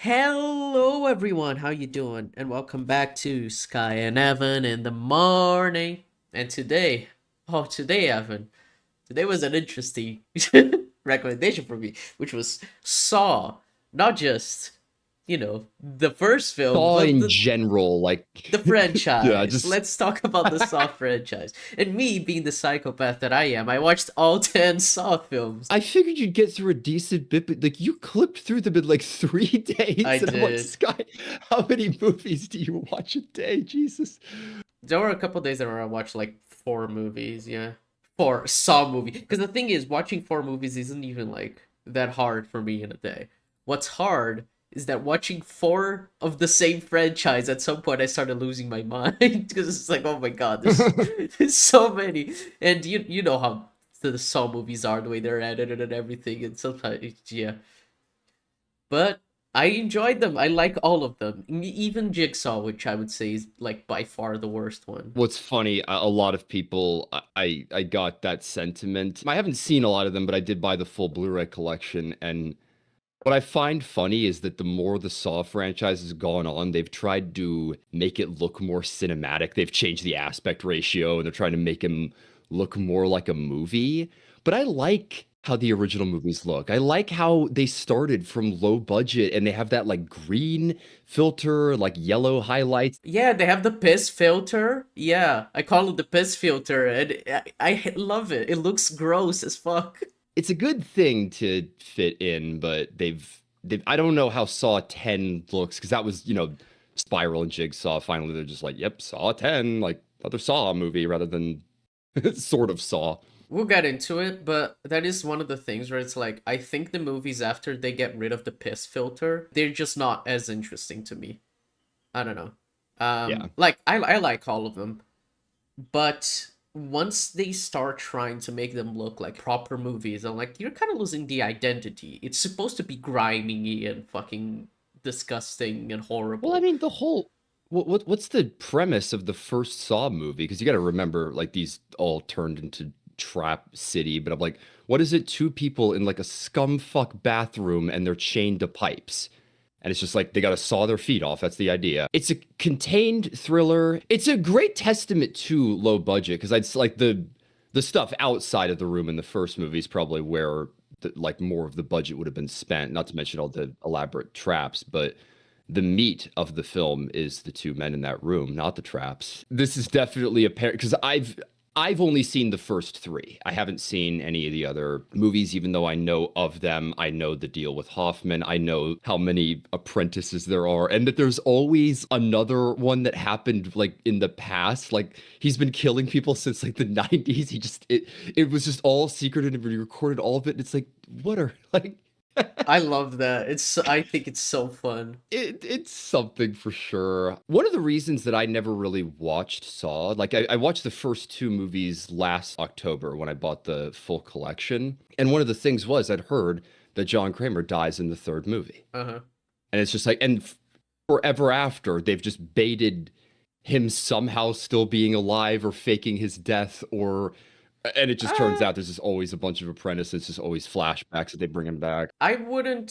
Hello everyone, how you doing? And welcome back to Skye and Evan in the morning. And today Evan, today was an interesting recommendation for me, which was Saw. Not just, the first film, Saw but in the general, like, the yeah, franchise. just Let's talk about the Saw franchise. And me being the psychopath that I am, I watched all 10 Saw films. I figured you'd get through a decent bit, but like you clipped through them in like 3 days, I and I'm like, did. Sky, how many movies do you watch a day? Jesus. There were a couple days where I watched like 4 movies, yeah. 4 Saw movie. Because the thing is, watching 4 movies isn't even like that hard for me in a day. What's hard is that watching 4 of the same franchise at some point I started losing my mind because it's like, oh my god, there's so many. And you know how the Saw movies are, the way they're edited and everything, and sometimes yeah. But I enjoyed them. I like all of them. Even Jigsaw, which I would say is like by far the worst one. What's funny, a lot of people, I got that sentiment. I haven't seen a lot of them, but I did buy the full Blu-ray collection, and what I find funny is that the more the Saw franchise has gone on, they've tried to make it look more cinematic. They've changed the aspect ratio and they're trying to make him look more like a movie. But I like how the original movies look. I like how they started from low budget and they have that like green filter, like yellow highlights. Yeah, they have the piss filter. Yeah, I call it the piss filter, and I love it. It looks gross as fuck. It's a good thing to fit in, but they've I don't know how Saw 10 looks because that was, Spiral and Jigsaw. Finally, they're just like, yep, Saw 10, like another Saw movie rather than sort of Saw. We'll get into it, but that is one of the things where it's like I think the movies after they get rid of the piss filter, they're just not as interesting to me. I don't know. Yeah. Like I like all of them, but once they start trying to make them look like proper movies, I'm like, you're kind of losing the identity. It's supposed to be grimy and fucking disgusting and Well, I horrible. mean, the whole what's the premise of the first Saw movie? Because you got to remember, like these all turned into Trap City, but I'm like, what is it? Two people in like a scumfuck bathroom and they're chained to pipes. And it's just like they got to saw their feet off. That's the idea. It's a contained thriller. It's a great testament to low budget because I'd like the stuff outside of the room in the first movie is probably where like more of the budget would have been spent. Not to mention all the elaborate traps, but the meat of the film is the two men in that room, not the traps. This is definitely apparent because I've only seen the first three. I haven't seen any of the other movies, even though I know of them. I know the deal with Hoffman. I know how many apprentices there are, and that there's always another one that happened like in the past. Like he's been killing people since like the 90s. It was just all secreted and he recorded all of it. And it's like, what are like I love that. I think it's so fun. it's something for sure. One of the reasons that I never really watched Saw, like I watched the first two movies last October when I bought the full collection. And one of the things was I'd heard that John Kramer dies in the third movie. Uh-huh. And it's just like, and forever after, they've just baited him somehow still being alive or faking his death or and it just turns Uh, out there's just always a bunch of apprentices, just always flashbacks that they bring him back. I wouldn't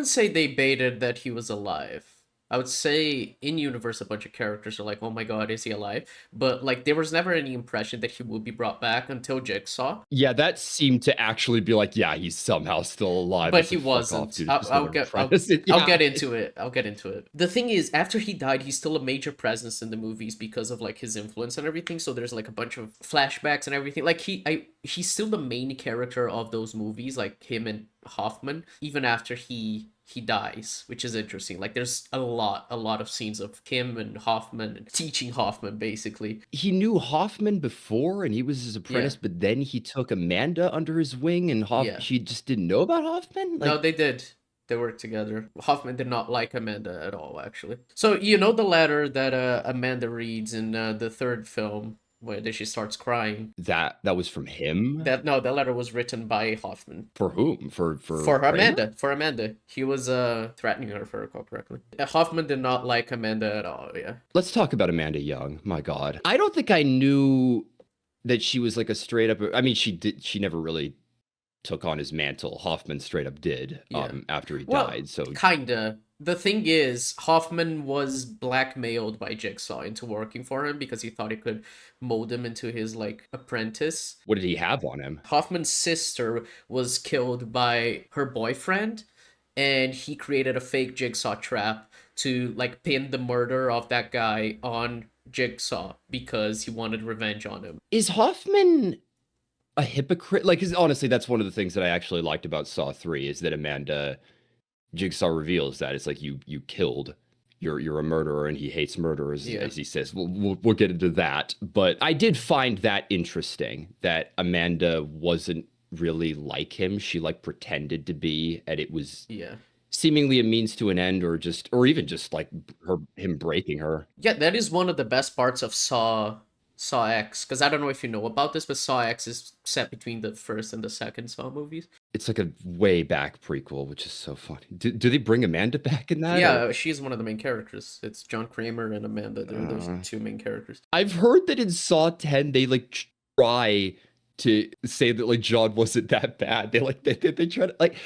say they baited that he was alive. I would say in universe a bunch of characters are like, "Oh my god, is he alive?" But like there was never any impression that he would be brought back until Jigsaw. Yeah, that seemed to actually be like, yeah, he's somehow still alive. But It's he like, fuck off, wasn't. dude. It's I'll, just I'll another get I'll, apprentice. I'll Yeah. get into it. I'll get into it. The thing is, after he died, he's still a major presence in the movies because of like his influence and everything. So there's like a bunch of flashbacks and everything. Like he's still the main character of those movies, like him and Hoffman, even after he dies, which is interesting. Like there's a lot of scenes of him and Hoffman and teaching Hoffman basically. He knew Hoffman before and he was his Yeah, apprentice, but then he took Amanda under his wing and yeah. she just didn't know about Hoffman? No, Like, they did. They worked together. Hoffman did not like Amanda at all, actually. So you know the letter that Amanda reads in the third film where she starts crying. that was from him? That no, the letter was written by Hoffman. For whom? For For Kramer? Amanda. For Amanda. He was threatening her, if I recall correctly. Hoffman did not like Amanda at all, yeah. Let's talk about Amanda Young. My God. I don't think I knew that she was like a straight up, I mean, she never really took on his mantle. Hoffman straight up did Yeah. after he Well, died. So kinda. The thing is, Hoffman was blackmailed by Jigsaw into working for him because he thought he could mold him into his like apprentice. What did he have on him? Hoffman's sister was killed by her boyfriend, and he created a fake Jigsaw trap to like pin the murder of that guy on Jigsaw because he wanted revenge on him. Is Hoffman a hypocrite? Like, 'cause honestly, that's one of the things that I actually liked about Saw 3 is that Amanda Jigsaw reveals that it's like you killed. You're a murderer, and he hates murderers, Yeah. as he says. We'll get into that, but I did find that interesting that Amanda wasn't really like him. She like pretended to be, and it was Yeah. seemingly a means to an end, or even just like him breaking her. Yeah, that is one of the best parts of Saw X, because I don't know if you know about this, but Saw X is set between the first and the second Saw movies. It's like a way back prequel, which is so funny. Do they bring Amanda back in that? Yeah, she's one of the main characters. It's John Kramer and Amanda. They're those two main characters. I've heard that in Saw 10 they like try to say that like John wasn't that bad. They try to like.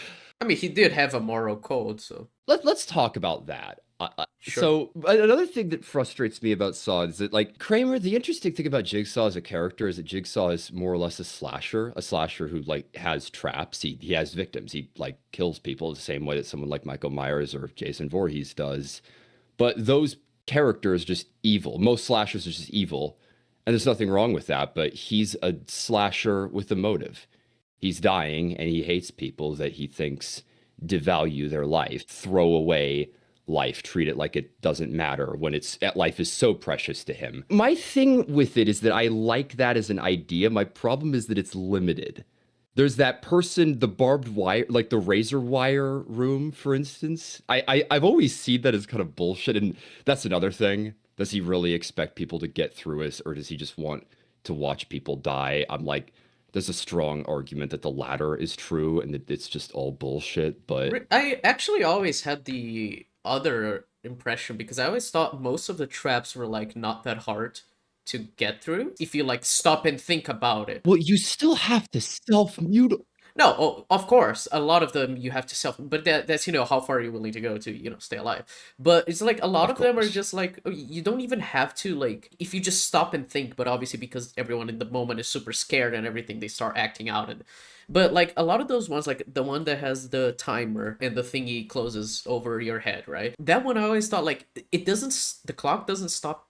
I mean, he did have a moral code, so Let's talk about that. Sure. So another thing that frustrates me about Saw is that like Kramer, the interesting thing about Jigsaw as a character is that Jigsaw is more or less a slasher who like has traps. He has victims. He like kills people the same way that someone like Michael Myers or Jason Voorhees does. But those characters are just evil. Most slashers are just evil, and there's nothing wrong with that. But he's a slasher with a motive. He's dying, and he hates people that he thinks devalue their life, throw away life, treat it like it doesn't matter when it's life is so precious to him. My thing with it is that I like that as an idea. My problem is that it's limited. There's that person, the barbed wire, like the razor wire room, for instance. I've always seen that as kind of bullshit, and that's another thing. Does he really expect people to get through it, or does he just want to watch people die? I'm like, there's a strong argument that the latter is true and that it's just all bullshit, but I actually always had the other impression because I always thought most of the traps were like not that hard to get through if you like stop and think about it. well, you still have to self-mute. No, oh, of course, a lot of them you have to self, but that's how far you're willing to go to stay alive. But it's like a lot Of of them are course. just like you don't even have to like if you just stop and think. But obviously, because everyone in the moment is super scared and everything, they start acting out. And but like a lot of those ones, like the one that has the timer and the thingy closes over your head, right? That one I always thought like it doesn't, the clock doesn't stop,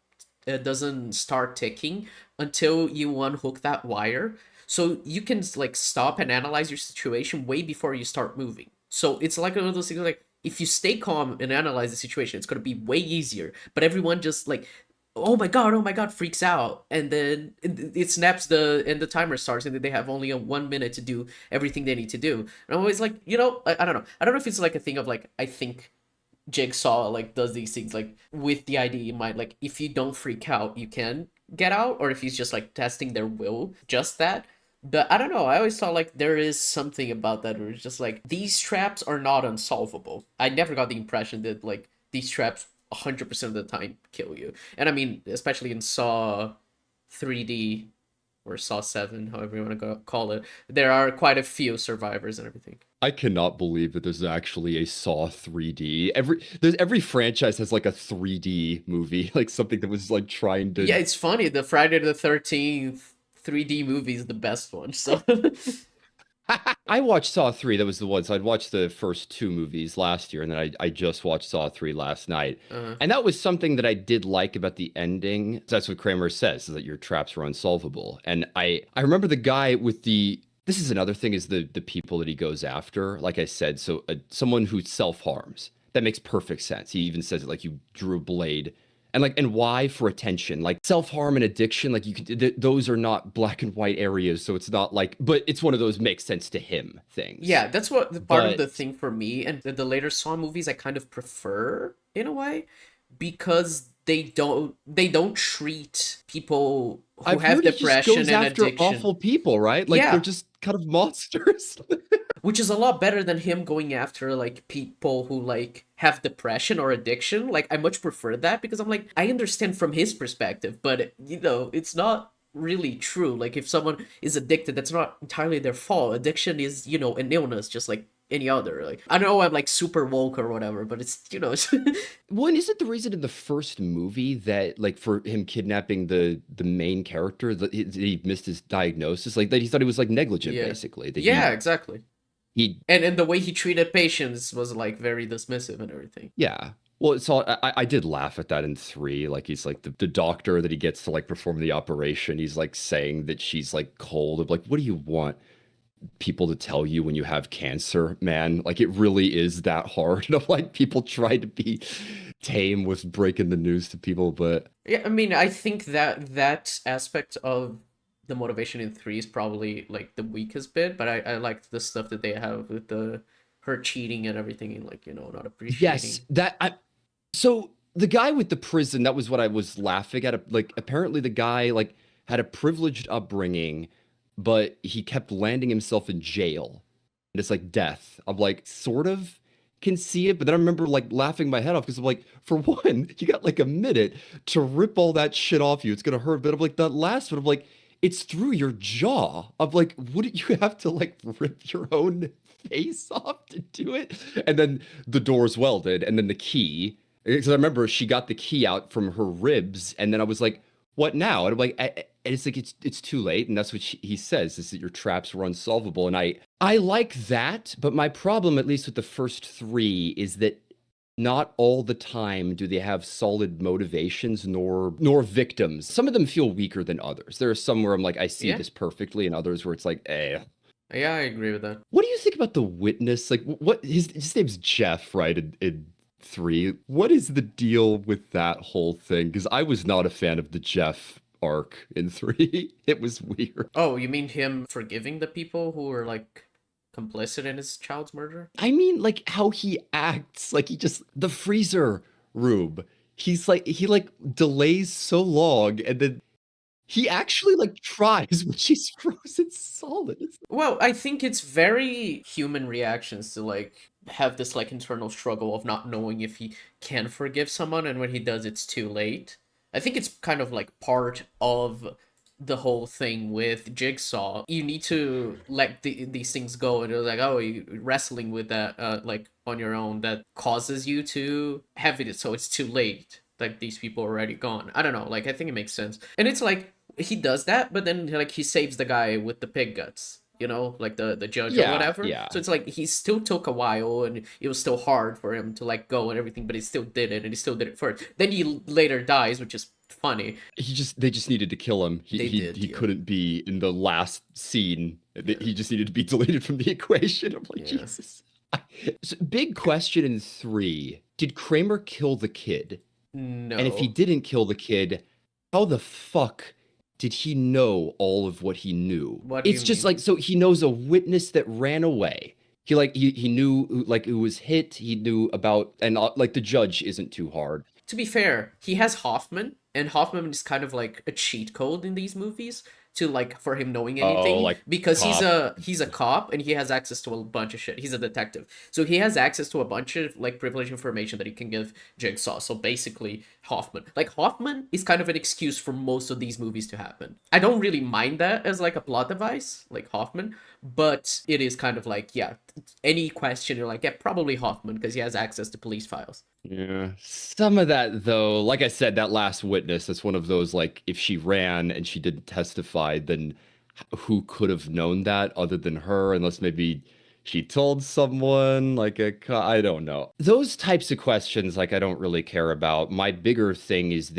it doesn't start ticking until you unhook that wire. So you can like stop and analyze your situation way before you start moving. So it's like one of those things like if you stay calm and analyze the situation, it's gonna be way easier. But everyone just like, oh my god, freaks out, and then it snaps the timer starts, and then they have only a 1 minute to do everything they need to do. And I'm always like, I don't know. I don't know if it's like a thing of like I think Jigsaw like does these things like with the idea in mind, like if you don't freak out, you can get out, or if he's just like testing their will, just that. But I don't know. I always thought like there is something about that where it's just like these traps are not unsolvable. I never got the impression that like these traps 100% of the time kill you. And I mean, especially in Saw 3D or Saw 7, however you want to call it, there are quite a few survivors and everything. I cannot believe that there's actually a Saw 3D. Every franchise has like a 3D movie, like something that was like trying to. Yeah, it's funny. The Friday the 13th 3D movie is the best one. So I watched Saw 3. That was the one. So I'd watched the first two movies last year, and then I just watched Saw 3 last night. uh, And that was something that I did like about the ending. That's what Kramer says, is that your traps were unsolvable. And I remember the guy with the. This is another thing, is the people that he goes after. Like I said, so someone who self-harms. That makes perfect sense. He even says it like you drew a blade. And why? For attention. Like self-harm and addiction, like you can those are not black and white areas, so it's not like, but it's one of those makes sense to him things. yeah, that's what the part of But the thing for me, and the later Saw movies I kind of prefer in a way because they don't treat people who I've have heard he just depression goes and after addiction. awful people, right? Like Yeah, they're just kind of monsters. which is a lot better than him going after like people who like have depression or addiction. Like I much prefer that because I'm like I understand from his perspective, but it's not really true. Like if someone is addicted, that's not entirely their fault. Addiction is an illness just like any other. Like, I know I'm like super woke or whatever, but it's, you know, it's Well, and isn't the reason in the first movie that like for him kidnapping the main character that he missed his diagnosis, like that he thought he was like negligent, yeah, basically. That yeah, exactly. he And the way he treated patients was like very dismissive and everything. yeah. Well, it's all I did laugh at that in three. Like he's like the doctor that he gets to like perform the operation. He's like saying that she's like cold. I'm like, what do you want people to tell you when you have cancer, man? Like it really is that hard. And I'm like, people try to be tame with breaking the news to people, but Yeah, I mean, I think that that aspect of the motivation in three is probably like the weakest bit, but I like the stuff that they have with the her cheating and everything, and like, you know, not yes, appreciating. that I so the guy with the prison, that was what I was laughing at. Like apparently the guy like had a privileged upbringing, but he kept landing himself in jail. And it's like death. I'm like sort of can see it, but then I remember like laughing my head off because I'm like, for one, you got like a minute to rip all that shit off you. It's gonna hurt. But I'm like that last one, I'm like, it's through your jaw. I'm like, wouldn't you have to like rip your own face off to do it? And then the door's welded, and then the key. Because I remember she got the key out from her ribs, and then I was like, "What now?" And I'm like, and it's like it's too late, and that's what he says is that your traps were unsolvable, and I like that, but my problem, at least with the first three, is that not all the time do they have solid motivations nor victims. Some of them feel weaker than others. There are some where I'm like, I see Yeah, this perfectly, and others where it's like, eh. yeah, I agree with that. What do you think about the witness? Like, what his name's Jeff, right? In three, what is the deal with that whole thing? Because I was not a fan of the Jeff arc in three. It was weird. Oh, you mean him forgiving the people who were like complicit in his child's murder? I mean, like how he acts, like he just the freezer room. He's like he like delays so long, and then he actually like tries when she's frozen solid. Well, I think it's very human reactions to like have this like internal struggle of not knowing if he can forgive someone, and when he does, it's too late. I think it's kind of like part of the whole thing with Jigsaw. You need to let these things go, and it's like, oh, you wrestling with that like on your own, that causes you to have it, so it's too late. Like these people are already gone. I don't know. Like I think it makes sense, and it's like he does that, but then like he saves the guy with the pig guts. You know, like the judge or Yeah, whatever. yeah. So it's like he still took a while, and it was still hard for him to let go and everything, but he still did it, and he still did it first. Then he later dies, which is funny. They just needed to kill him. They did, He yeah. couldn't be in the last scene. He just needed to be deleted from the equation. I'm like, Yeah. Jesus. So, big question in three. Did Kramer kill the kid? And if he No. didn't kill the kid, how the fuck did he know all of what he knew? What do you It's just mean? like, so he knows a witness that ran away. He knew like who was hit. He knew about, and like the judge isn't too hard. To be fair, he has Hoffman, and Hoffman is kind of like a cheat code in these movies to like for him knowing Oh, anything, like because cop. he's a cop and he has access to a bunch of shit. He's a detective. So he has access to a bunch of like privileged information that he can give Jigsaw. So basically Hoffman. Like Hoffman is kind of an excuse for most of these movies to happen. I don't really mind that as like a plot device, like Hoffman, but it is kind of like, yeah, any question you're like, yeah, probably Hoffman because he has access to police files. Yeah. Some of that though, like I said, that last witness, that's one of those like if she ran and she didn't testify, then who could have known that other than her, unless maybe she told someone like I don't know. Those types of questions like I don't really care about. My bigger thing is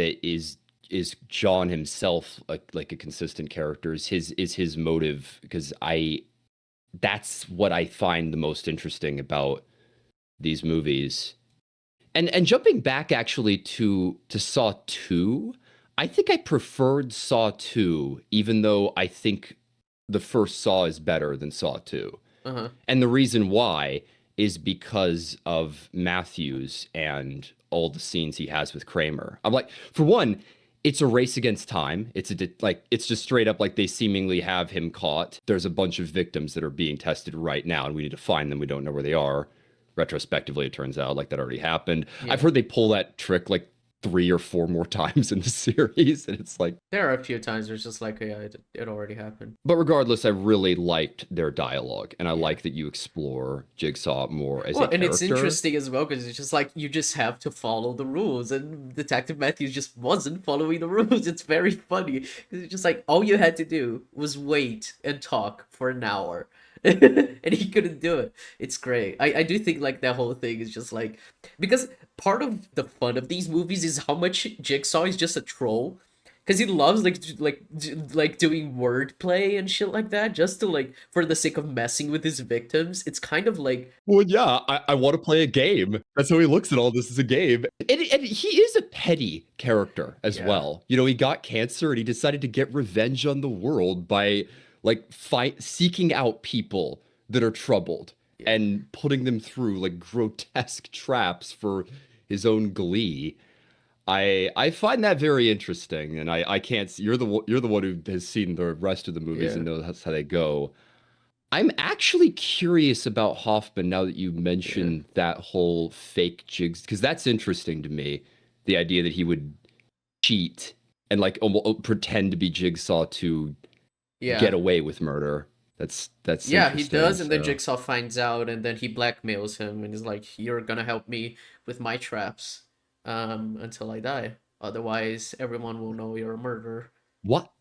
John himself like a consistent character? Is his motive? Because I that's what I find the most interesting about these movies. And jumping back actually to Saw 2, I think I preferred Saw 2, even though I think the first Saw is better than Saw 2. Uh-huh. And the reason why is because of Matthews and all the scenes he has with Kramer. I'm like, for one, it's a race against time. It's just straight up like they seemingly have him caught. There's a bunch of victims that are being tested right now, and we need to find them. We don't know where they are. Retrospectively, it turns out like that already happened. Yeah. I've heard they pull that trick like 3 or 4 more times in the series, and it's like, There are a few times where it's just like, yeah, it already happened. but regardless, I really liked their dialogue, and I Yeah. like that you explore Jigsaw more as a Well, and it's character. interesting as well because it's just like you just have to follow the rules, and Detective Matthews just wasn't following the rules. It's very funny 'cause it's just like all you had to do was wait and talk for an hour, and he couldn't do it. It's great. I do think like that whole thing is just like because part of the fun of these movies is how much Jigsaw is just a troll because he loves like doing wordplay and shit like that just to like for the sake of messing with his victims. It's kind of like Well, yeah, I want to play a game. That's how he looks at all this as a game. And he is a petty character as yeah, well. You know, he got cancer and he decided to get revenge on the world by like seeking out people that are troubled yeah. and putting them through like grotesque traps for his own glee. I find that very interesting, and I can't see you're the one who has seen the rest of the movies Yeah, and knows how they go. I'm actually curious about Hoffman now that you yeah, mentioned that whole fake jigs, because that's interesting to me. The idea that he would cheat and like almost pretend to be Jigsaw to get yeah. away with murder. That's Yeah, he interesting. does, and then So Jigsaw finds out, and then he blackmails him, and is like, "You're gonna help me with my traps, until I die. Otherwise, everyone will know you're a murderer." what?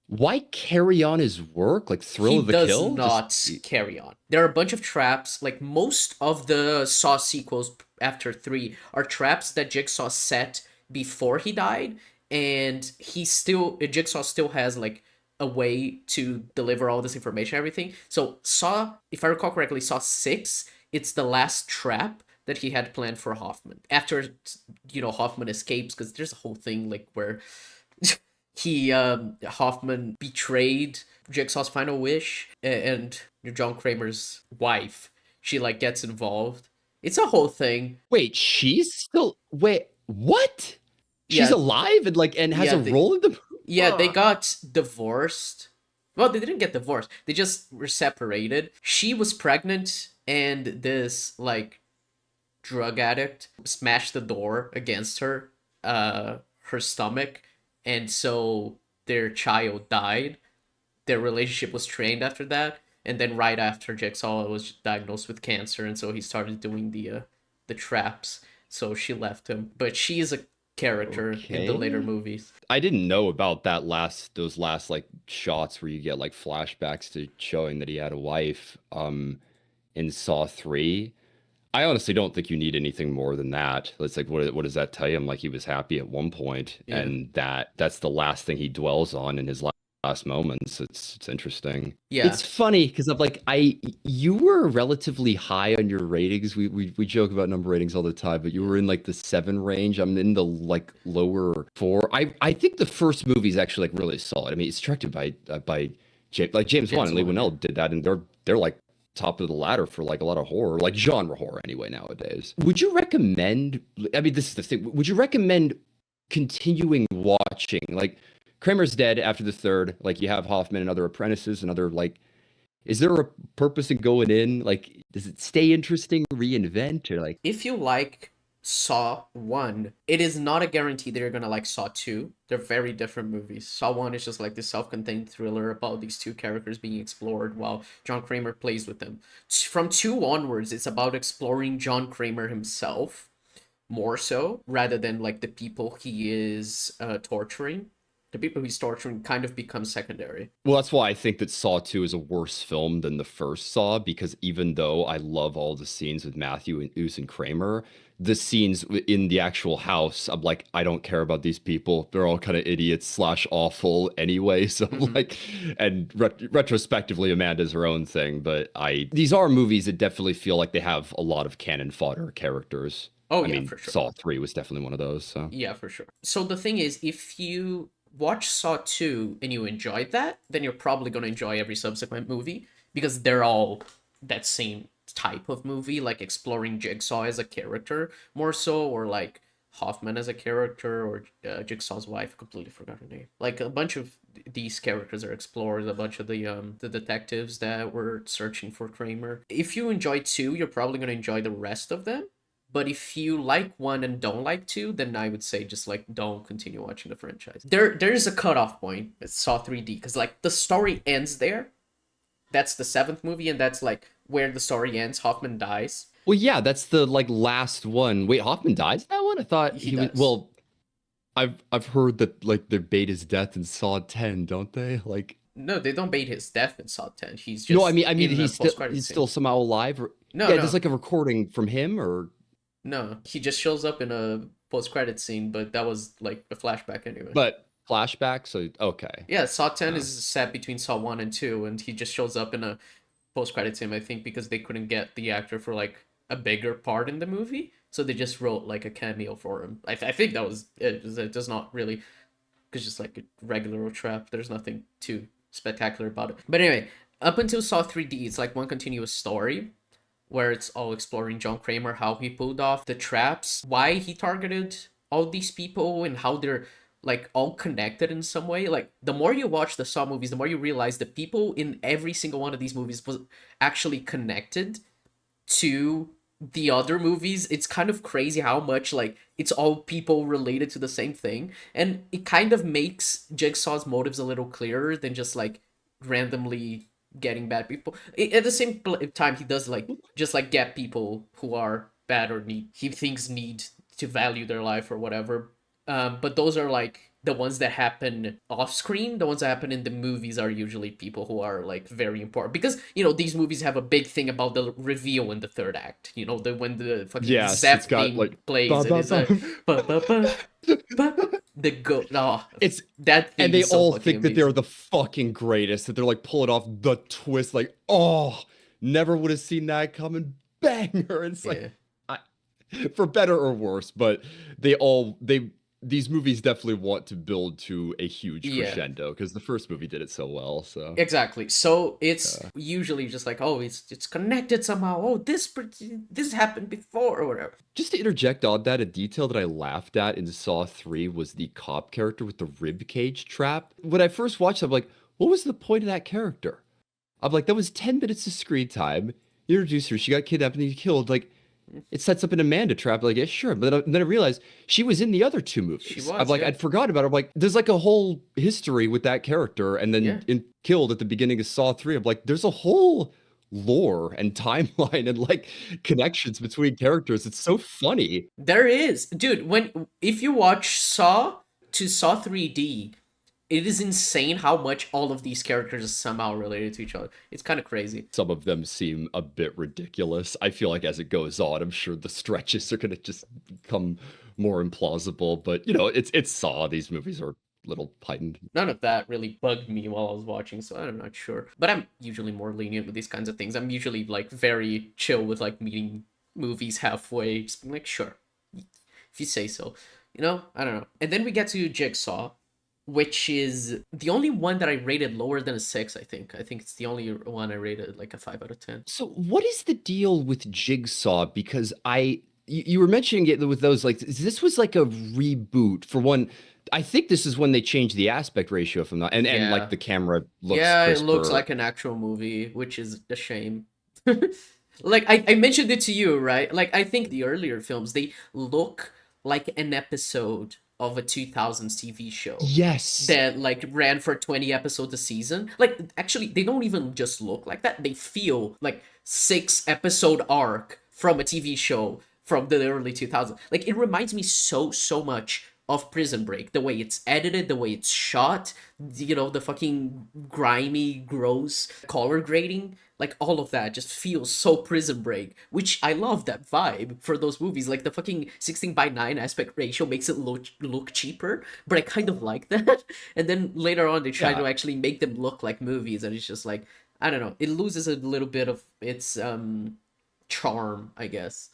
Why carry on his work? Like He thrill of the does kill? Just not carry on. There are a bunch of traps. Like most of the Saw sequels after 3 are traps that Jigsaw set before he died, and Jigsaw still has like a way to deliver all this information, everything. So Saw, if I recall correctly, Saw 6, it's the last trap that he had planned for Hoffman. After Hoffman escapes, because there's a whole thing like where he Hoffman betrayed Jigsaw's final wish, and John Kramer's wife, she like gets involved. It's a whole thing. wait, she's still wait, what? She's Yeah, alive and like and has yeah, a role in the they movie? got divorced. Well, they didn't get divorced. They just were separated. She was pregnant, and this like drug addict smashed the door against her stomach, and so their child died. Their relationship was strained after that, and then right after Jigsaw was diagnosed with cancer, and so he started doing the traps. So she left him, but she is a character in the later Okay. movies. I didn't know about those last like shots where you get like flashbacks to showing that he had a wife in Saw 3. I honestly don't think you need anything more than that. It's like what does that tell you? I'm like he was happy at one point Yeah, and that's the last thing he dwells on in his last moments. It's interesting. yeah, It's funny because of like you were relatively high on your ratings. We joke about number ratings all the time, but you yeah. were in like the 7 range. I'm in the like lower 4. I think the first movie is actually like really solid. I mean, it's directed by James Wan James and Leigh Wan, yeah. Whannell did that, and they're like top of the ladder for like a lot of horror, like genre horror anyway nowadays. Would you recommend? I mean, this is the thing. Would you recommend continuing watching like? Kramer's dead after the third. Like you have Hoffman and other apprentices and other like. Is there a purpose in going in? Like, does it stay interesting, reinvent, or like? If you like Saw 1, it is not a guarantee that you're gonna like Saw 2. They're very different movies. Saw 1 is just like this self-contained thriller about these two characters being explored while John Kramer plays with them. From 2 onwards, it's about exploring John Kramer himself more so rather than like the people he is torturing. The people he's torturing kind of become secondary. Well, that's why I think that Saw 2 is a worse film than the first Saw, because even though I love all the scenes with Matthew and Oos and Kramer, the scenes in the actual house, I'm like, I don't care about these people. They're all kind of idiots slash awful anyway. So I'm Hmm. like, and retrospectively, Amanda's her own thing. But these are movies that definitely feel like they have a lot of cannon fodder characters. Oh I yeah, mean, for sure. Saw 3 was definitely one of those. So. Yeah, for sure. So the thing is, if you watch Saw 2 and you enjoyed that, then you're probably going to enjoy every subsequent movie because they're all that same type of movie, like exploring Jigsaw as a character more so, or like Hoffman as a character, or Jigsaw's wife. Completely forgot her name. Like a bunch of these characters are explored. A bunch of the detectives that were searching for Kramer. If you enjoy 2, you're probably going to enjoy the rest of them But if you like one and don't like two, then I would say just like don't continue watching the franchise. There is a cutoff point with Saw 3D because like the story ends there. That's the seventh movie, and that's like where the story ends. Hoffman dies. Well, yeah, that's the like last one. Wait, Hoffman dies in that one? I thought He he was. does. Well, I've heard that like they bait his death in Saw 10, don't they? Like, No, they don't bait his death in Saw 10. He's no, just I mean in a he's still post-credit he's scene. still somehow alive. Or No, yeah, there's no, like a recording from him, or no. He just shows up in a post-credit scene, but that was like a flashback anyway. but flashback. So okay, Yeah, Saw 10 uh, is set between Saw 1 and 2, and he just shows up in a post-credit scene, I think, because they couldn't get the actor for like a bigger part in the movie. So they just wrote like a cameo for him. I think that was it. It does not really, because just like a regular old trap, there's nothing too spectacular about it. But anyway, up until Saw 3D, it's like one continuous story where it's all exploring John Kramer, how he pulled off the traps, why he targeted all these people, and how they're like all connected in some way. Like the more you watch the Saw movies, the more you realize the people in every single one of these movies was actually connected to the other movies. It's kind of crazy how much like it's all people related to the same thing, and it kind of makes Jigsaw's motives a little clearer than just like randomly getting bad people. At the same time, he does like just like get people who are bad or need he thinks need to value their life or whatever. But those are like the ones that happen off screen. The ones that happen in the movies are usually people who are like very important, because you know these movies have a big thing about the reveal in the third act. You know, the when the fucking yes, Zep it's got theme like plays, ba, it ba, is a ba ba ba ba. The go oh, it's that theme and they is so all fucking think that they're amazing. the fucking greatest. That they're like pulling off the twist. Like, oh, never would have seen that coming. Banger. And it's like, Yeah, I, for better or worse, but they these movies definitely want to build to a huge yeah. crescendo because the first movie did it so well. So Exactly. So it's uh, usually just like, oh, it's connected somehow. Oh, this happened before or whatever. just to interject on that, a detail that I laughed at in Saw 3 was the cop character with the rib cage trap. When I first watched it, I'm like, what was the point of that character? I'm like, that was 10 minutes of screen time. You introduced her, she got kidnapped and killed. Like, it sets up an Amanda trap. Like, yeah, sure. But then I realized she was in the other two She movies. I'm was, like, yeah, I'd forgot about her. I'm like, there's like a whole history with that character. And yeah. then killed at the beginning of Saw 3. I'm like, there's a whole lore and timeline and like connections between characters. It's so funny. There is, dude. When if you watch Saw to Saw 3D, it is insane how much all of these characters are somehow related to each other. It's kind of crazy. Some of them seem a bit ridiculous. I feel like as it goes on, I'm sure the stretches are going to just become more implausible. But you know, it's Saw. These movies are a little heightened. None of that really bugged me while I was watching, so I'm not sure. But I'm usually more lenient with these kinds of things. I'm usually like very chill with like meeting movies halfway, just being like, sure, if you say so. You know, I don't know. And then we get to Jigsaw, which is the only one that I rated lower than a 6, I think. I think it's the only one I rated like a 5 out of 10. So what is the deal with Jigsaw? Because you were mentioning it with those like this was like a reboot for one. I think this is when they changed the aspect ratio from that, and like Yeah. the camera looks Yeah, it looks crisper. like an actual movie, which is a shame. Like I mentioned it to you, right? Like I think the earlier films, they look like an episode of a 2000s TV show Yes. that like ran for 20 episodes a season. Like actually they don't even just look like that. They feel like 6 episode arc from a TV show from the early 2000s. Like it reminds me so much of Prison Break, the way it's edited, the way it's shot, you know, the fucking grimy, gross color grading, like all of that just feels so Prison Break, which I love that vibe for those movies. Like the fucking 16:9 aspect ratio makes it look cheaper, but I kind of like that. And then later on, they try Yeah. to actually make them look like movies, and it's just like I don't know, it loses a little bit of its charm, I guess.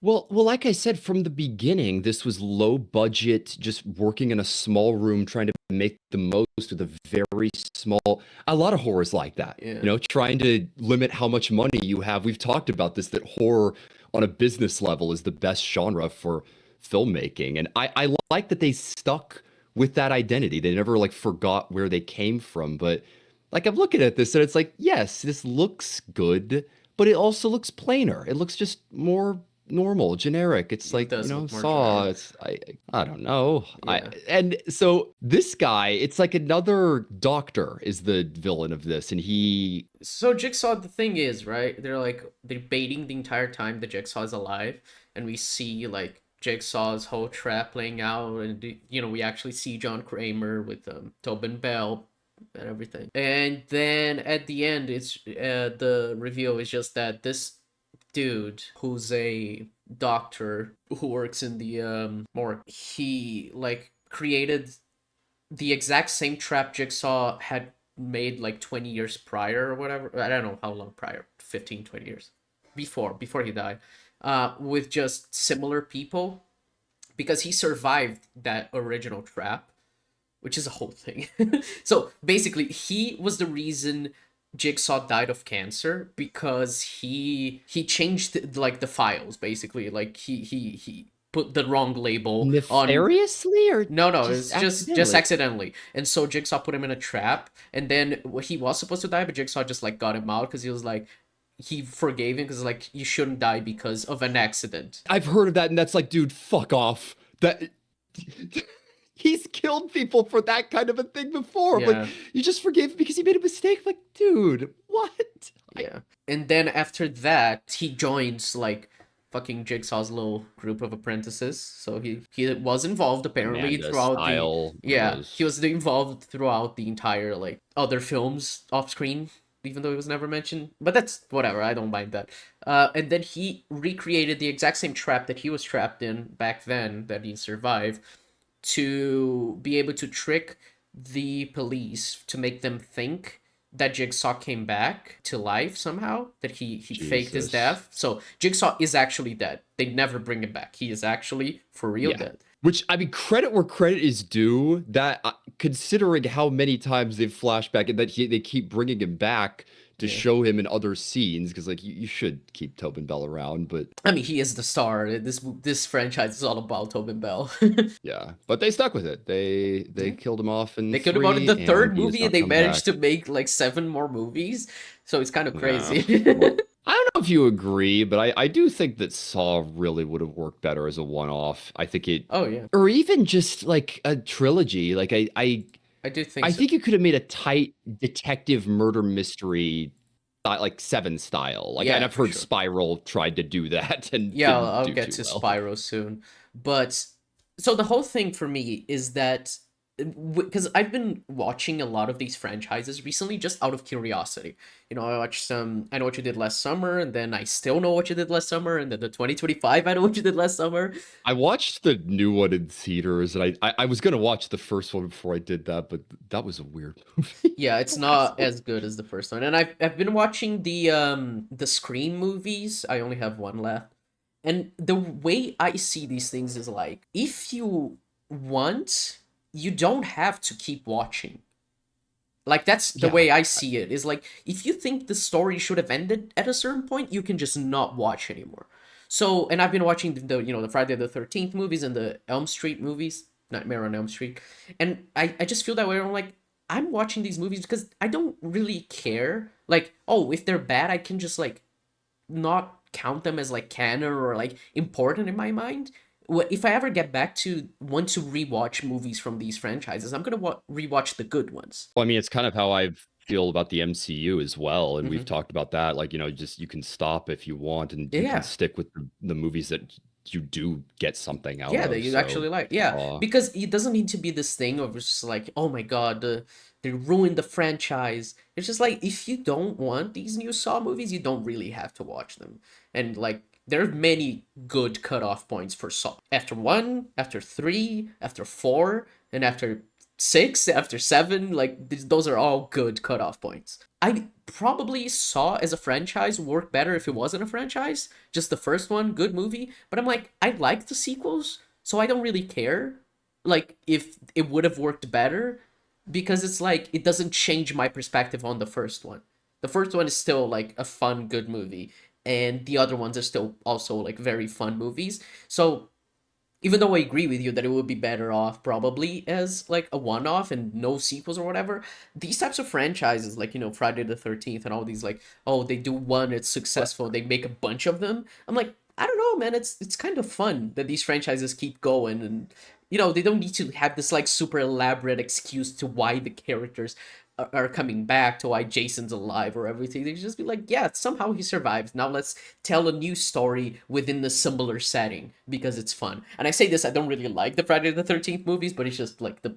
Well, like I said from the beginning, this was low budget, just working in a small room, trying to make the most with a very small. A lot of horrors like that, Yeah. you know, trying to limit how much money you have. We've talked about this, that horror on a business level is the best genre for filmmaking, and I like that they stuck with that identity. They never like forgot where they came from, but like I'm looking at this and it's like, yes, this looks good, but it also looks plainer. It looks just more normal, generic. It's It like, does look more Saw. generic. I don't know. Yeah. And so this guy, it's like another doctor is the villain of this, and he So Jigsaw, the thing is, right? They're baiting the entire time that Jigsaw is alive, and we see like Jigsaw's whole trap playing out, and we actually see John Kramer with Tobin Bell and everything. And then at the end, it's the reveal is just that this dude who's a doctor who works in the morgue, he like created the exact same trap Jigsaw had made like 20 years prior or whatever. I don't know how long prior, 15, 20 years before he died, with just similar people because he survived that original trap, which is a whole thing. So basically, he was the reason Jigsaw died of cancer because he changed like the files basically. Like he put the wrong label on. nefariously or No, just it's just accidentally. accidentally. And so Jigsaw put him in a trap, and then he was supposed to die, but Jigsaw just like got him out because he was like he forgave him because like you shouldn't die because of an accident. I've heard of that, and that's like, dude, fuck off. That he's killed people for that kind of a thing before. I'm like, Yeah, you just forgave him because he made a mistake. I'm like, dude, what? yeah. And then after that, he joins like fucking Jigsaw's little group of apprentices. So he was involved apparently Amanda throughout the style, one of yeah, he those. was involved throughout the entire like other films off screen, even though he was never mentioned. But that's whatever, I don't mind that. And then he recreated the exact same trap that he was trapped in back then that he survived to be able to trick the police to make them think that Jigsaw came back to life somehow, that he faked his Jesus. death. So Jigsaw is actually dead. They never bring him back. He is actually for real Yeah. dead. Which, I mean, credit where credit is due. That considering how many times they've flashed back and that they keep bringing him back to Yeah. show him in other scenes, because like you should keep Tobin Bell around, but I mean, he is the star. This franchise is all about Tobin Bell. yeah. But they stuck with it. They Yeah. killed him off in They could have in 3, the and third he has movie and not they come back. managed to make like 7 more movies. So it's kind of Yeah. crazy. Well, I don't know if you agree, but I do think that Saw really would have worked better as a one-off. I think it, Oh yeah. or even just like a trilogy. Like I do think I so. think you could have made a tight detective murder mystery, like Seven style. Like, and Yeah, I've for heard sure. Spiral tried to do that and Yeah, didn't I'll do get too to well. Spyro soon. But so the whole thing for me is that because I've been watching a lot of these franchises recently just out of curiosity. I watched some I Know What You Did Last Summer, and then I Still Know What You Did Last Summer, and then the 2025 I Know What You Did Last Summer. I watched the new one in theaters, and I was gonna watch the first one before I did that, but that was a weird movie. Yeah, it's The last not one. as good as the first one. And I've been watching the Scream movies. I only have one left. And the way I see these things is like if you want, you don't have to keep watching. Like that's the Yeah, way I see it. Is like if you think the story should have ended at a certain point, you can just not watch anymore. So, and I've been watching the Friday the 13th movies and the Elm Street movies, Nightmare on Elm Street. And I just feel that way. I'm like I'm watching these movies because I don't really care. Like, oh, if they're bad, I can just like not count them as like canon or like important in my mind. If I ever get back to want to rewatch movies from these franchises, I'm gonna rewatch the good ones. well, I mean, it's kind of how I feel about the MCU as well, and we've Hmm. talked about that. Like, just you can stop if you want, and you can Yeah, stick with the movies that you do get something out yeah, that of. you actually So, like. Yeah, uh, because it doesn't need to be this thing of just like, oh my god, they ruined the franchise. It's just like if you don't want these new Saw movies, you don't really have to watch them. And like there are many good cutoff points for Saw. After 1, after 3, after 4, and after 6, after 7, like those are all good cutoff points. I probably Saw as a franchise work better if it wasn't a franchise. Just the first one, good movie. But I'm like, I like the sequels, so I don't really care. Like if it would have worked better, because it's like it doesn't change my perspective on the first one. The first one is still like a fun, good movie, and the other ones are still also like very fun movies. So even though I agree with you that it would be better off probably as like a one-off and no sequels or whatever, these types of franchises like Friday the 13th and all these like, oh, they do one, it's but successful, they make a bunch of them. I'm like, I don't know, man. It's kind of fun that these franchises keep going, and they don't need to have this like super elaborate excuse to why the characters are coming back, to why Jason's alive or everything. They just be like, yeah, somehow he survived. Now let's tell a new story within the similar setting because it's fun. And I say this, I don't really like the Friday the 13th movies, but it's just like the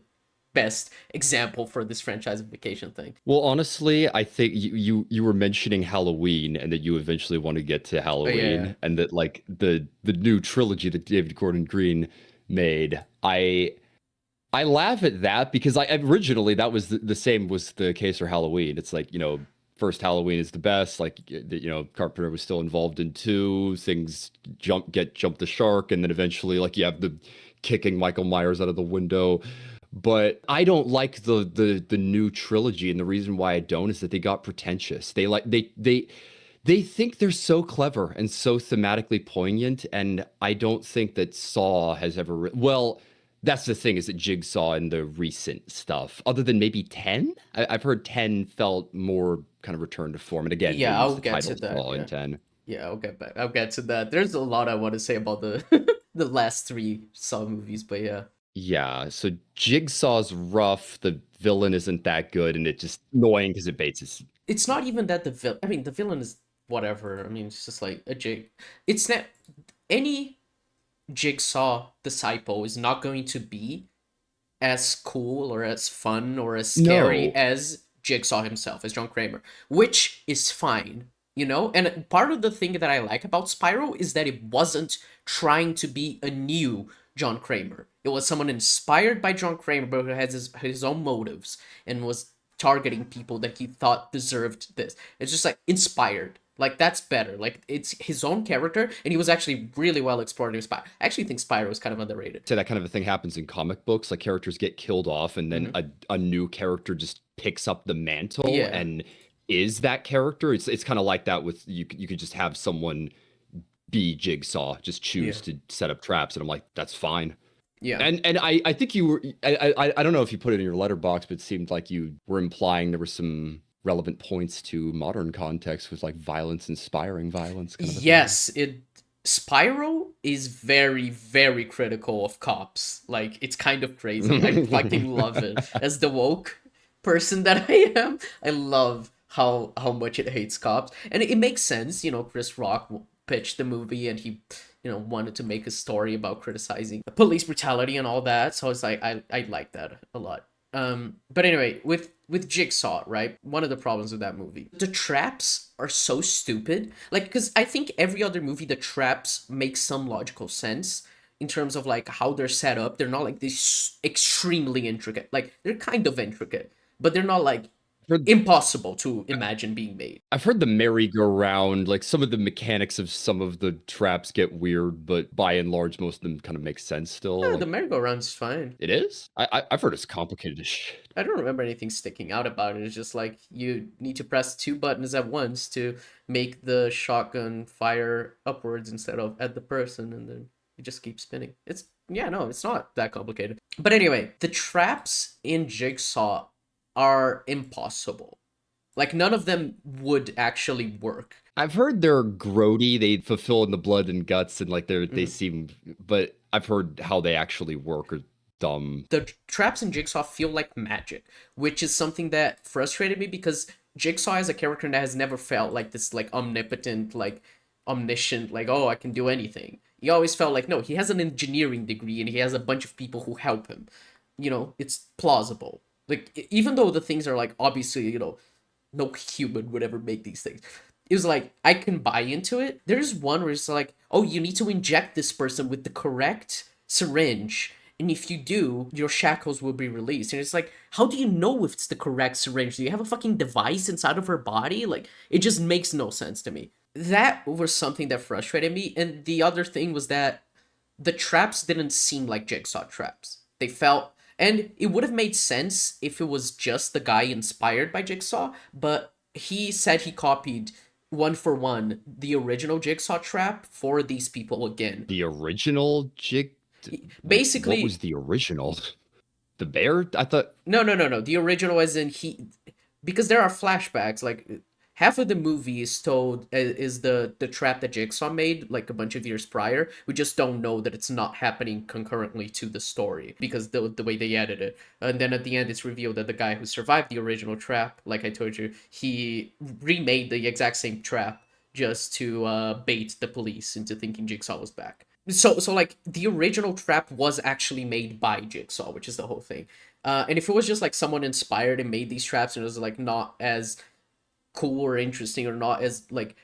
best example for this franchisification thing. Well, honestly, I think you were mentioning Halloween and that you eventually want to get to Oh yeah. Halloween and that like the new trilogy that David Gordon Green made. I laugh at that because I originally that was the same was the case for Halloween. It's like, first Halloween is the best. Like, Carpenter was still involved in two things jump the shark. And then eventually like you have the kicking Michael Myers out of the window. But I don't like the new trilogy. And the reason why I don't is that they got pretentious. They think they're so clever and so thematically poignant. And I don't think that Saw has ever, well, that's the thing is that Jigsaw in the recent stuff, other than maybe 10, I've heard 10 felt more kind of return to form. And again, they Yeah, use I'll the get title to that. Saw in Yeah. 10. Yeah, I'll get back. I'll get to that. There's a lot I want to say about the the last three Saw movies, but yeah. Yeah, so Jigsaw's rough, the villain isn't that good, and it's just annoying because it baits his. It's not even that the villain. I mean, the villain is whatever. I mean, it's just like a jig. It's not any Jigsaw disciple is not going to be as cool or as fun or as scary No. as Jigsaw himself, as John Kramer, which is fine, you know? And part of the thing that I like about Spyro is that it wasn't trying to be a new John Kramer. It was someone inspired by John Kramer, but who has his own motives and was targeting people that he thought deserved this. It's just like inspired. Like that's better. Like it's his own character, and he was actually really well explored in Spyro. I actually think Spyro is kind of underrated. So that kind of a thing happens in comic books, like characters get killed off, and then Hmm. a new character just picks up the mantle Yeah, and is that character. It's kind of like that with you could just have someone be Jigsaw, just yeah, choose to set up traps, and I'm like, that's fine. yeah. And I think you were I don't know if you put it in your letterbox, but it seemed like you were implying there were some relevant points to modern context with like violence, inspiring violence kind of a thing. Yes, it Spyro is very, very critical of cops. Like it's kind of crazy. I fucking love it. As the woke person that I am, I love how much it hates cops. And it makes sense, Chris Rock pitched the movie and he, wanted to make a story about criticizing police brutality and all that. So it's like I like that a lot. But anyway, with Jigsaw, right? One of the problems with that movie, the traps are so stupid. Like, because I think every other movie, the traps make some logical sense in terms of like how they're set up. They're not like this extremely intricate. Like they're kind of intricate, but they're not like Heard- impossible to imagine being made. I've heard the merry-go-round, like some of the mechanics of some of the traps get weird, but by and large, most of them kind of make sense still. Yeah, the Like merry-go-round's fine. it is. I've heard it's complicated as shit. I don't remember anything sticking out about it. It's just like you need to press two buttons at once to make the shotgun fire upwards instead of at the person, and then you just keep spinning. It's yeah, no, it's not that complicated. But anyway, the traps in Jigsaw are impossible. Like none of them would actually work. I've heard they're grody. They fulfill in the blood and guts, and like they Mhm. seem. But I've heard how they actually work are dumb. The traps in Jigsaw feel like magic, which is something that frustrated me because Jigsaw is a character that has never felt like this like omnipotent, like omniscient, like oh I can do anything. He always felt like no, he has an engineering degree and he has a bunch of people who help him. It's plausible. Like even though the things are like obviously no human would ever make these things. It was like I can buy into it. There's one where it's like, oh, you need to inject this person with the correct syringe, and if you do, your shackles will be released. And it's like, how do you know if it's the correct syringe? Do you have a fucking device inside of her body? Like, it just makes no sense to me. That was something that frustrated me. And the other thing was that the traps didn't seem like Jigsaw traps. They felt, and it would have made sense if it was just the guy inspired by Jigsaw, but he said he copied one for one the original Jigsaw trap for these people again. The original jig. What was Basically, the original? The bear? I thought. no, no, no, no. The original as in he, because there are flashbacks. Like half of the movie is told is the trap that Jigsaw made like a bunch of years prior. We just don't know that it's not happening concurrently to the story because the way they edit it. And then at the end, it's revealed that the guy who survived the original trap, like I told you, he remade the exact same trap just to bait the police into thinking Jigsaw was back. So like the original trap was actually made by Jigsaw, which is the whole thing. And if it was just like someone inspired and made these traps and it was like not as cool or interesting or not as like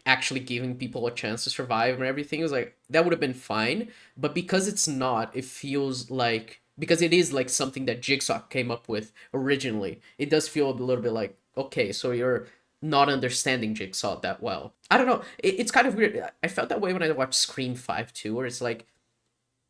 actually giving people a chance to survive and everything, it was like that would have been fine. But because it's not, it feels like because it is like something that Jigsaw came up with originally, it does feel a little bit like okay, so you're not understanding Jigsaw that well. I don't know. It's kind of weird. I felt that way when I watched Scream 5 too, where it's like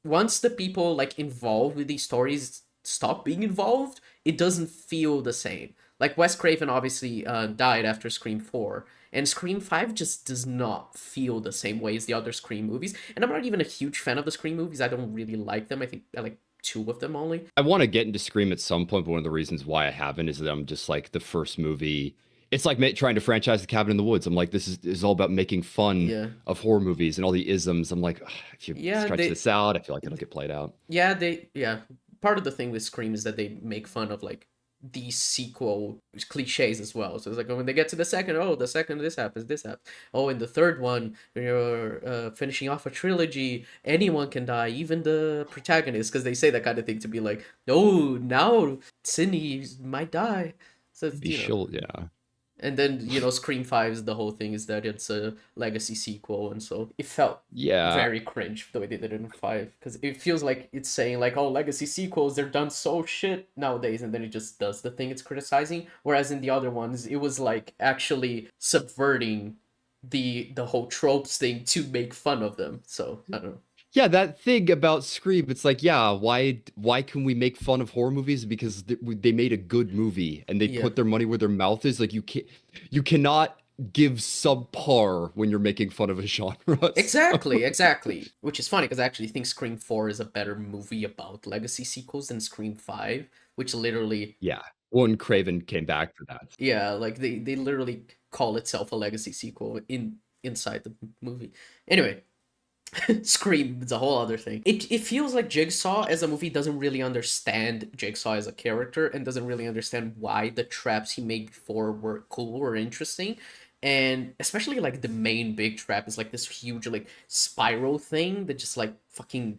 once the people like involved with these stories stop being involved, it doesn't feel the same. Like Wes Craven obviously died after Scream 4, and Scream 5 just does not feel the same way as the other Scream movies. And I'm not even a huge fan of the Scream movies. I don't really like them. I think I like two of them only. I want to get into Scream at some point, but one of the reasons why I haven't is that I'm just like the first movie. It's like trying to franchise The Cabin in the Woods. I'm like, this is all about making fun Yeah. of horror movies and all the isms. I'm like, "Ugh, if you Yeah, stretch this out, I feel like it'll get played out." yeah. Part of the thing with Scream is that they make fun of like these sequel cliches as well. So it's like when they get to the second, oh, the second this happens, this happens. Oh, in the third one, when you're finishing off a trilogy, anyone can die, even the protagonist, because they say that kind of thing to be like, oh, now Sydney might die. So Be chill, yeah. and then, Scream 5 is the whole thing is that it's a legacy sequel, and so it felt Yeah. very cringe the way they did it in 5, because it feels like it's saying, like, oh, legacy sequels, they're done so shit nowadays, and then it just does the thing it's criticizing, whereas in the other ones, it was, like, actually subverting the whole tropes thing to make fun of them, so, I don't know. Yeah, that thing about Scream, it's like, yeah, why can we make fun of horror movies? Because they made a good movie and they Yeah. put their money where their mouth is. Like you cannot give subpar when you're making fun of a genre. So, Exactly. Which is funny because I actually think Scream 4 is a better movie about legacy sequels than Scream 5, which literally, yeah, when Craven came back for that. yeah, like they literally call itself a legacy sequel inside the movie. Anyway, Scream is a whole other thing. It feels like Jigsaw as a movie doesn't really understand Jigsaw as a character and doesn't really understand why the traps he made before were cool or interesting. And especially like the main big trap is like this huge like spiral thing that just like fucking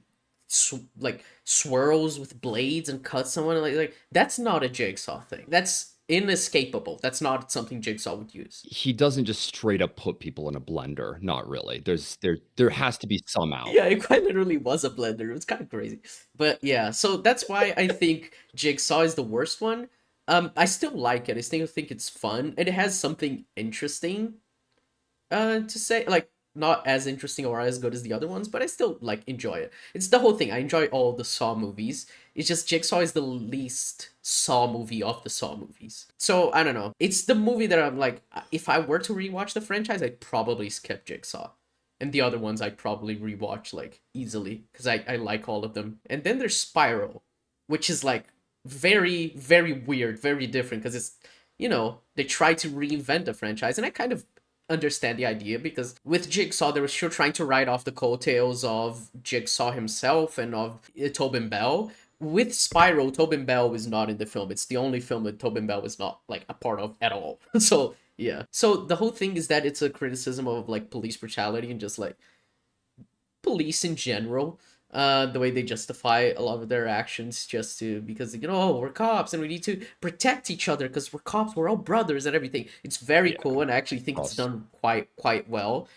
like swirls with blades and cuts someone like that's not a Jigsaw thing. That's inescapable. That's not something Jigsaw would use. He doesn't just straight up put people in a blender. Not really. There has to be some out. Yeah, it quite literally was a blender. It was kind of crazy. But yeah, so that's why I think Jigsaw is the worst one. I still like it. I still think it's fun. And it has something interesting to say. Like, not as interesting or as good as the other ones, but I still, like, enjoy it. It's the whole thing. I enjoy all the Saw movies. It's just Jigsaw is the least Saw movie of the Saw movies. So, I don't know. It's the movie that I'm like, if I were to rewatch the franchise, I'd probably skip Jigsaw. And the other ones I'd probably rewatch like easily because I like all of them. And then there's Spiral, which is like very, very weird, very different because it's, they try to reinvent the franchise. And I kind of understand the idea because with Jigsaw, they were sure trying to ride off the coattails of Jigsaw himself and of Tobin Bell. With Spiral, Tobin Bell is not in the film. It's the only film that Tobin Bell is not like a part of at all. So yeah. So the whole thing is that it's a criticism of like police brutality and just like police in general. The way they justify a lot of their actions just to because oh, we're cops and we need to protect each other because we're cops, we're all brothers and everything. It's very Yeah. cool and I actually think it's done quite well.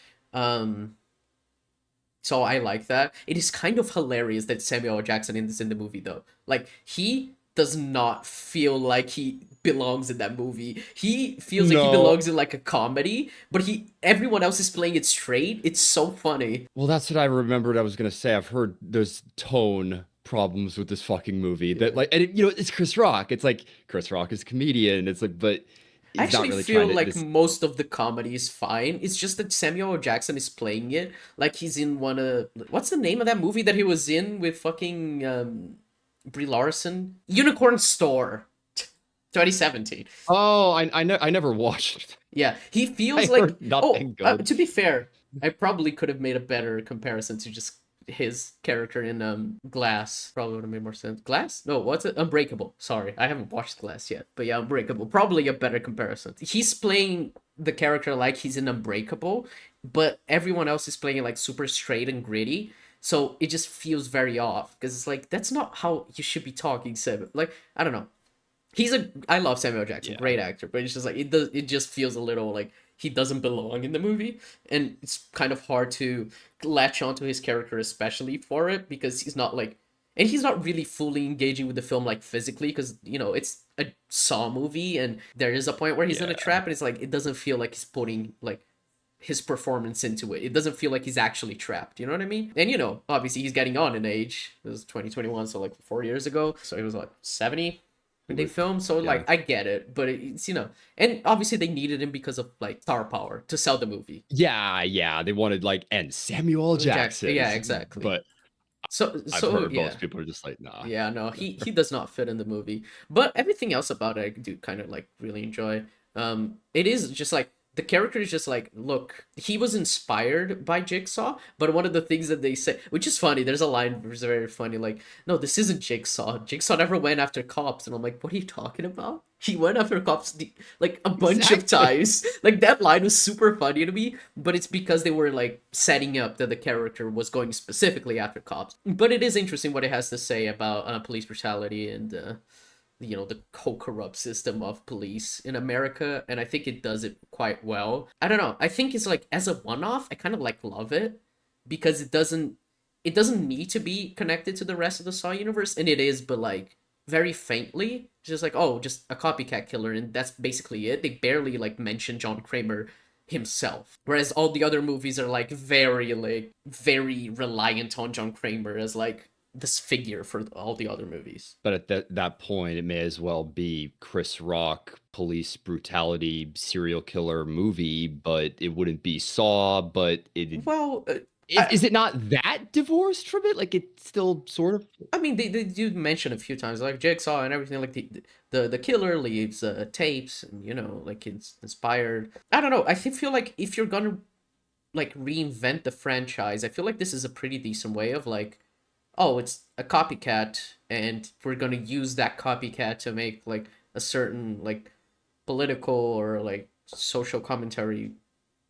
So I like that. It is kind of hilarious that Samuel L. Jackson is in the movie though. Like he does not feel like he belongs in that movie. He feels like he No. belongs in like a comedy, but everyone else is playing it straight. It's so funny. Well, that's what I remembered I was gonna say. I've heard there's tone problems with this fucking movie that like, and it's Chris Rock. It's like Chris Rock is a comedian. It's like, but I he's not actually really feel trying to. like most of the comedy is fine. It's just that Samuel L. Jackson is playing it like he's in one of what's the name of that movie that he was in with fucking Brie Larson? Unicorn Store. 2017. Oh, I never watched. Yeah, he I feels like. heard Oh, nothing good. to be fair, I probably could have made a better comparison to just his character in Glass. Probably would have made more sense. Glass? No, what's it? Unbreakable. Sorry, I haven't watched Glass yet, but yeah, Unbreakable. Probably a better comparison. He's playing the character like he's in Unbreakable, but everyone else is playing it like super straight and gritty. So it just feels very off because it's like that's not how you should be talking, Sam. Like I don't know. I love Samuel Jackson, Yeah. great actor, but it's just like it just feels a little like he doesn't belong in the movie, and it's kind of hard to latch onto his character, especially for it, because he's not like, and he's not really fully engaging with the film like physically, because it's a Saw movie, and there is a point where he's in a Yeah. trap, and it's like it doesn't feel like he's putting like his performance into it. It doesn't feel like he's actually trapped. You know what I mean? And obviously he's getting on in age. It was 2021, so like 4 years ago. So he was like 70 when they filmed. So Yeah. like I get it, but it's and obviously they needed him because of like star power to sell the movie. Yeah, yeah. They wanted like and Samuel Jackson. Yeah, exactly. But I've So heard yeah. most people are just like, nah. Yeah, no, he does not fit in the movie. But everything else about it I do kind of like really enjoy. It is just like the character is just like, look, he was inspired by Jigsaw, but one of the things that they say, which is funny, there's a line which is very funny, like, no, this isn't Jigsaw. Jigsaw never went after cops, and I'm like, what are you talking about? He went after cops like a bunch of Exactly. times. Like that line was super funny to me, but it's because they were like setting up that the character was going specifically after cops. But it is interesting what it has to say about police brutality and the whole corrupt system of police in America, and I think it does it quite well. I don't know. I think it's like as a one-off, I kind of like love it because it doesn't need to be connected to the rest of the Saw universe, and it is, but like very faintly. Just like, oh, just a copycat killer, and that's basically it. They barely like mention John Kramer himself. Whereas all the other movies are very reliant on John Kramer as like this figure for all the other movies. But at that point, it may as well be Chris Rock, police brutality, serial killer movie, but it wouldn't be Saw. But Well, is it not that divorced from it? Like it's still sort of. I mean, they do mention a few times, like Jigsaw and everything. Like the killer leaves tapes, and like it's inspired. I don't know. Feel like if you're gonna like reinvent the franchise, I feel like this is a pretty decent way of like, oh, it's a copycat, and we're gonna use that copycat to make like a certain like political or like social commentary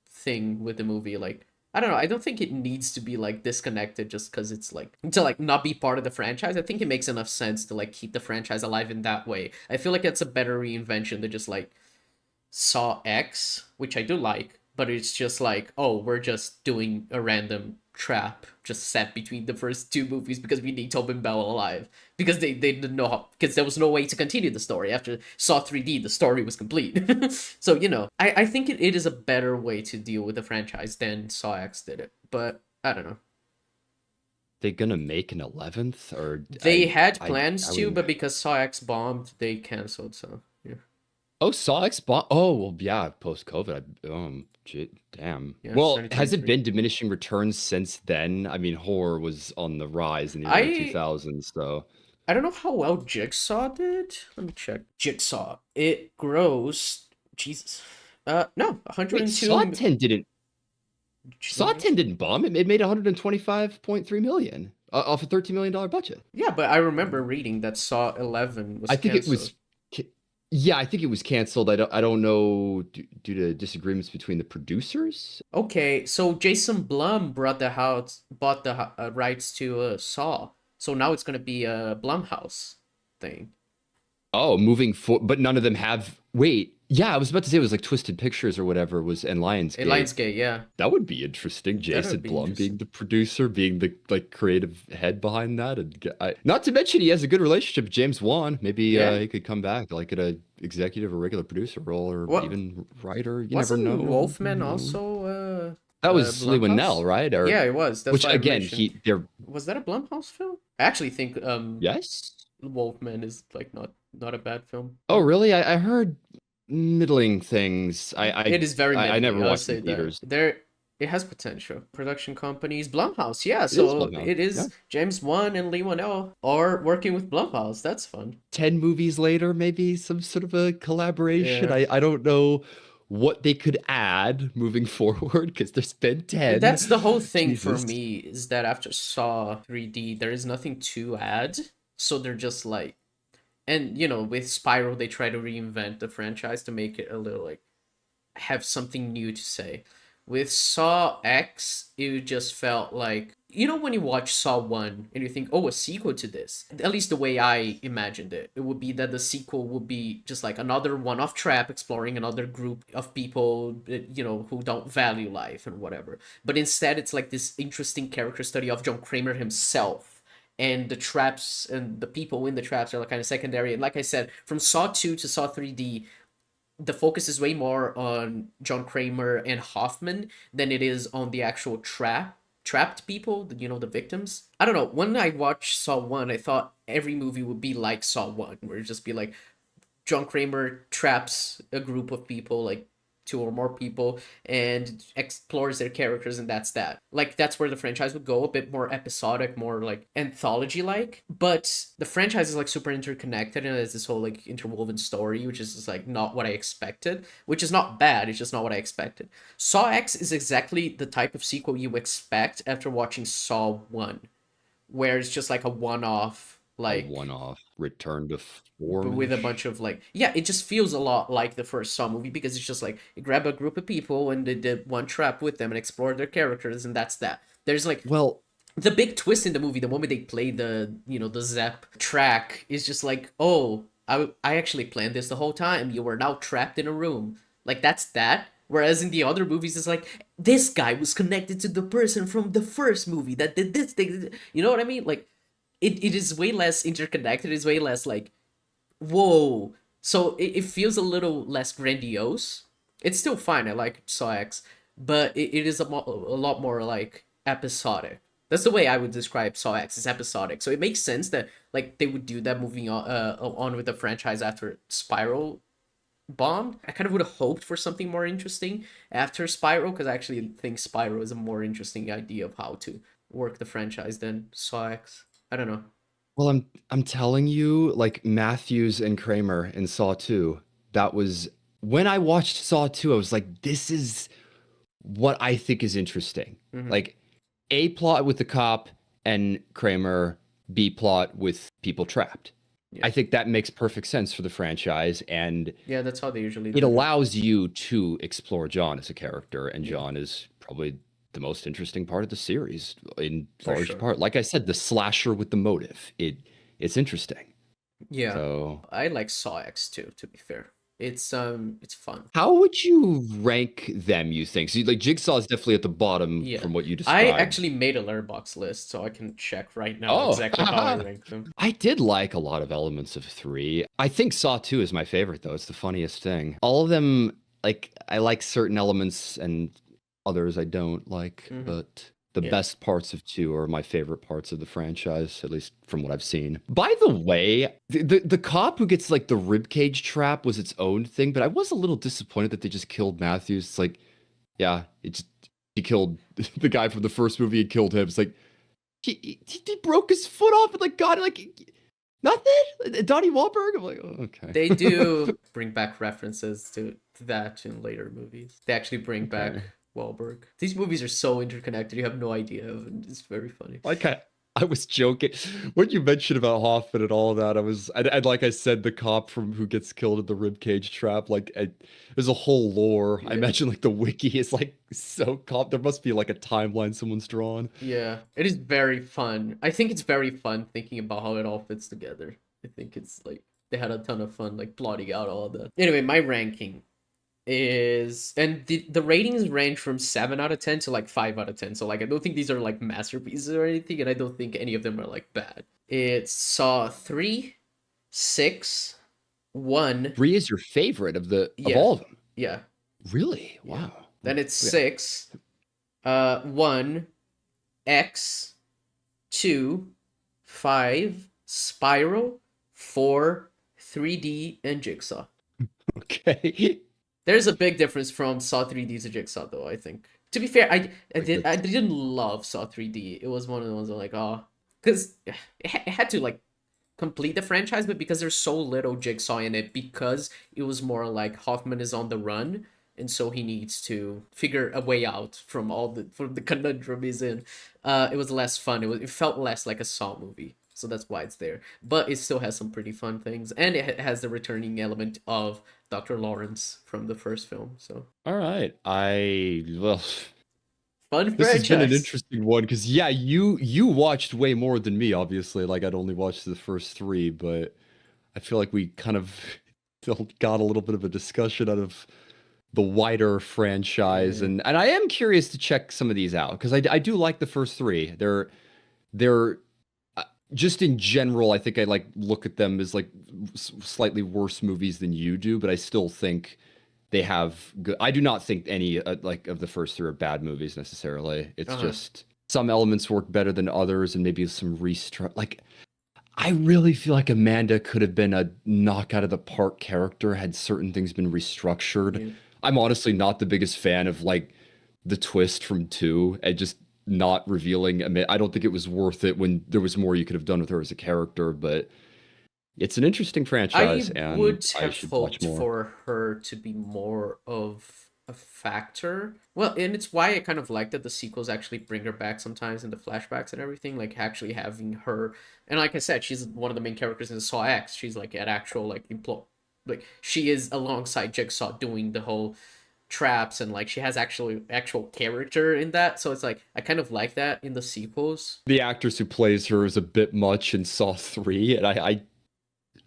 thing with the movie. Like I don't know. I don't think it needs to be like disconnected just because it's like to like not be part of the franchise. I think it makes enough sense to like keep the franchise alive in that way. I feel like it's a better reinvention than just like Saw X, which I do like, but it's just like, oh, we're just doing a random trap just set between the first two movies because we need Tobin Bell alive. Because they didn't know how, because there was no way to continue the story. After Saw 3D, the story was complete. So, I think it is a better way to deal with the franchise than Saw X did it. But I don't know. They gonna make an 11th or They had I plans to, would. but because Saw X bombed, they canceled. So, yeah. Oh, Saw X bomb. Oh, well, yeah, post COVID. Damn. Yeah, Well, has it 2023. been diminishing returns since then? I mean, horror was on the rise in the early I 2000s, so. I don't know how well Jigsaw did. Let me check. Jigsaw. It grows. Jesus. No, Wait, 102. Saw 10 didn't bomb. It made 125.3 million off a $13 million budget. Yeah, but I remember reading that Saw 11 was I think it canceled. was. Yeah, I think it was canceled. I don't know due to disagreements between the producers. Okay, so Jason Blum bought the rights to Saw. So now it's gonna be a Blumhouse thing. Oh, moving forward, but none of them have. Wait, yeah, I was about to say it was like Twisted Pictures or whatever was and A Lionsgate. Lionsgate, yeah. That would be interesting. That Jason would be Blum being interesting. the producer, being the like creative head behind that, and not to mention he has a good relationship with James Wan. Maybe Yeah. he could come back like at a executive or regular producer role, or What even writer. You never wasn't know. Wolfman also That was Leigh Blumhouse? Whannell, right? Or Yeah, it was. That's which why I again, mentioned. they're Was that a Blumhouse film? I actually think yes. Wolfman is like not a bad film. Oh, really? I heard middling things. It is very I never middling. I'll watched in say that. theaters. It has potential. Production companies, Blumhouse, yeah. It is So Blumhouse. it Yeah. is James Wan and Leigh Whannell are working with Blumhouse. That's fun. 10 movies later, maybe some sort of a collaboration. Yeah. I don't know what they could add moving forward because there's been 10. That's the whole thing for Jesus. me is that after Saw 3D, there is nothing to add. So they're just like, and you know, with Spiral, they try to reinvent the franchise to make it a little like have something new to say. With Saw X, it just felt like you know when you watch Saw 1 and you think, "Oh, a sequel to this." At least the way I imagined it. It would be that the sequel would be just like another one-off trap exploring another group of people, you know, who don't value life and whatever. But instead it's like this interesting character study of John Kramer himself. And the traps and the people in the traps are like kind of secondary. And like I said, from Saw 2 to Saw 3D, the focus is way more on John Kramer and Hoffman than it is on the actual trapped people, you know, the victims. I don't know. When I watched Saw 1, I thought every movie would be like Saw 1, where it'd just be like John Kramer traps a group of people, like two or more people, and explores their characters, and that's that. Like that's where the franchise would go, a bit more episodic, more like anthology like. But the franchise is like super interconnected and has this whole like interwoven story, which is just like not what I expected, which is not bad, it's just not what I expected. Saw X is exactly the type of sequel you expect after watching Saw 1, where it's just like a one-off A like one-off return to but with a form-ish. bunch of like yeah, it just feels a lot like the first Saw movie because it's just like you grab a group of people and they did one trap with them and explore their characters and that's that. There's like Well, the big twist in the movie the moment they play the you know the Zep track is just like oh I actually planned this the whole time. You were now trapped in a room. Like that's that. Whereas in the other movies, it's like this guy was connected to the person from the first movie that did this thing. You know what I mean? Like it is way less interconnected. It's way less like whoa. So it feels a little less grandiose. It's still fine. I like Saw X, but it is a lot more like episodic. That's the way I would describe Saw X. Is episodic. So it makes sense that like they would do that moving on with the franchise after Spiral bombed. I kind of would have hoped for something more interesting after Spiral because I actually think Spiral is a more interesting idea of how to work the franchise than Saw X. I don't know. well, I'm telling you, like Matthews and Kramer in Saw 2, that was when I watched Saw 2, I was like, this is what I think is interesting. Mm-hmm. Like A plot with the cop and Kramer, B plot with people trapped. Yeah. I think that makes perfect sense for the franchise, and Yeah, that's how they usually it do it. allows you to explore John as a character, and Yeah, John is probably the most interesting part of the series in for large sure. part. Like I said, the slasher with the motive. It's interesting. Yeah, So, I like Saw X too. To be fair, it's fun. how would you rank them, you think? So, like Jigsaw is definitely at the bottom Yeah, from what you I described. actually made a Letterboxd list, so I can check right now Oh, exactly how I rank them. I did like a lot of elements of 3. I think Saw 2 is my favorite, though. It's the funniest thing. All of them, like, I like certain elements and others I don't like, Hmm. but the Yeah, best parts of 2 are my favorite parts of the franchise, at least from what I've seen. By the way, the cop who gets, like, the ribcage trap was its own thing, but I was a little disappointed that they just killed Matthews. It's like, yeah, he killed the guy from the first movie and killed him. It's like, he broke his foot off and like got it like nothing. Donnie Wahlberg. I'm like, oh, okay. they do bring back references to that in later movies. They actually bring back Okay. Wahlberg. These movies are so interconnected. You have no idea. It's very funny. Like I was joking when you mentioned about Hoffman and all that. And like I said, the cop from who gets killed in the ribcage trap. Like there's a whole lore. I Yeah. imagine like the wiki is like so cop. There must be like a timeline someone's drawn. Yeah, it is very fun. I think it's very fun thinking about how it all fits together. I think it's like they had a ton of fun like plotting out all of that. Anyway, my ranking is and the ratings range from 7 out of 10 to like 5 out of 10. So like I don't think these are like masterpieces or anything and I don't think any of them are like bad. It's Saw 3, 6, 1. 3 is your favorite of Yeah. all of them. Yeah. Really? Yeah. Wow. Then it's Yeah. 6, 1, X, 2, 5, Spiral, 4, 3D, and Jigsaw. Okay. There's a big difference from Saw 3D to Jigsaw, though, I think. To be fair, Like I that's didn't love Saw 3D. It was one of the ones that like, oh, because it had to like complete the franchise, but because there's so little Jigsaw in it, because it was more like Hoffman is on the run, and so he needs to figure a way out from the conundrum he's in. It was less fun. It felt less like a Saw movie, so that's why it's there. But it still has some pretty fun things, and it has the returning element of Dr. Lawrence from the first film. So all right. Well, fun this has been an franchise. interesting one because yeah, you watched way more than me, obviously. Like I'd only watched the first three, but I feel like we kind of still got a little bit of a discussion out of the wider franchise, Yeah. and I am curious to check some of these out because I do like the first three. They're just in general, I think I like look at them as like slightly worse movies than you do, but I still think they have good. I do not think any like of the first three are bad movies necessarily. It's Uh-huh. just some elements work better than others, and maybe some restructure. Like I really feel like Amanda could have been a knock out of the park character had certain things been restructured. Yeah. I'm honestly not the biggest fan of like the twist from two and just not revealing. I mean, I don't think it was worth it when there was more you could have done with her as a character, but it's an interesting franchise I and would I have should watch hoped more. for her to be more of a factor. Well, and it's why I kind of like that the sequels actually bring her back sometimes in the flashbacks and everything, like actually having her. And like I said, she's one of the main characters in Saw X. She's like an actual like she is alongside Jigsaw doing the whole traps, and like she has actual character in that. So it's like I kind of like that in the sequels. The actress who plays her is a bit much in Saw 3, and I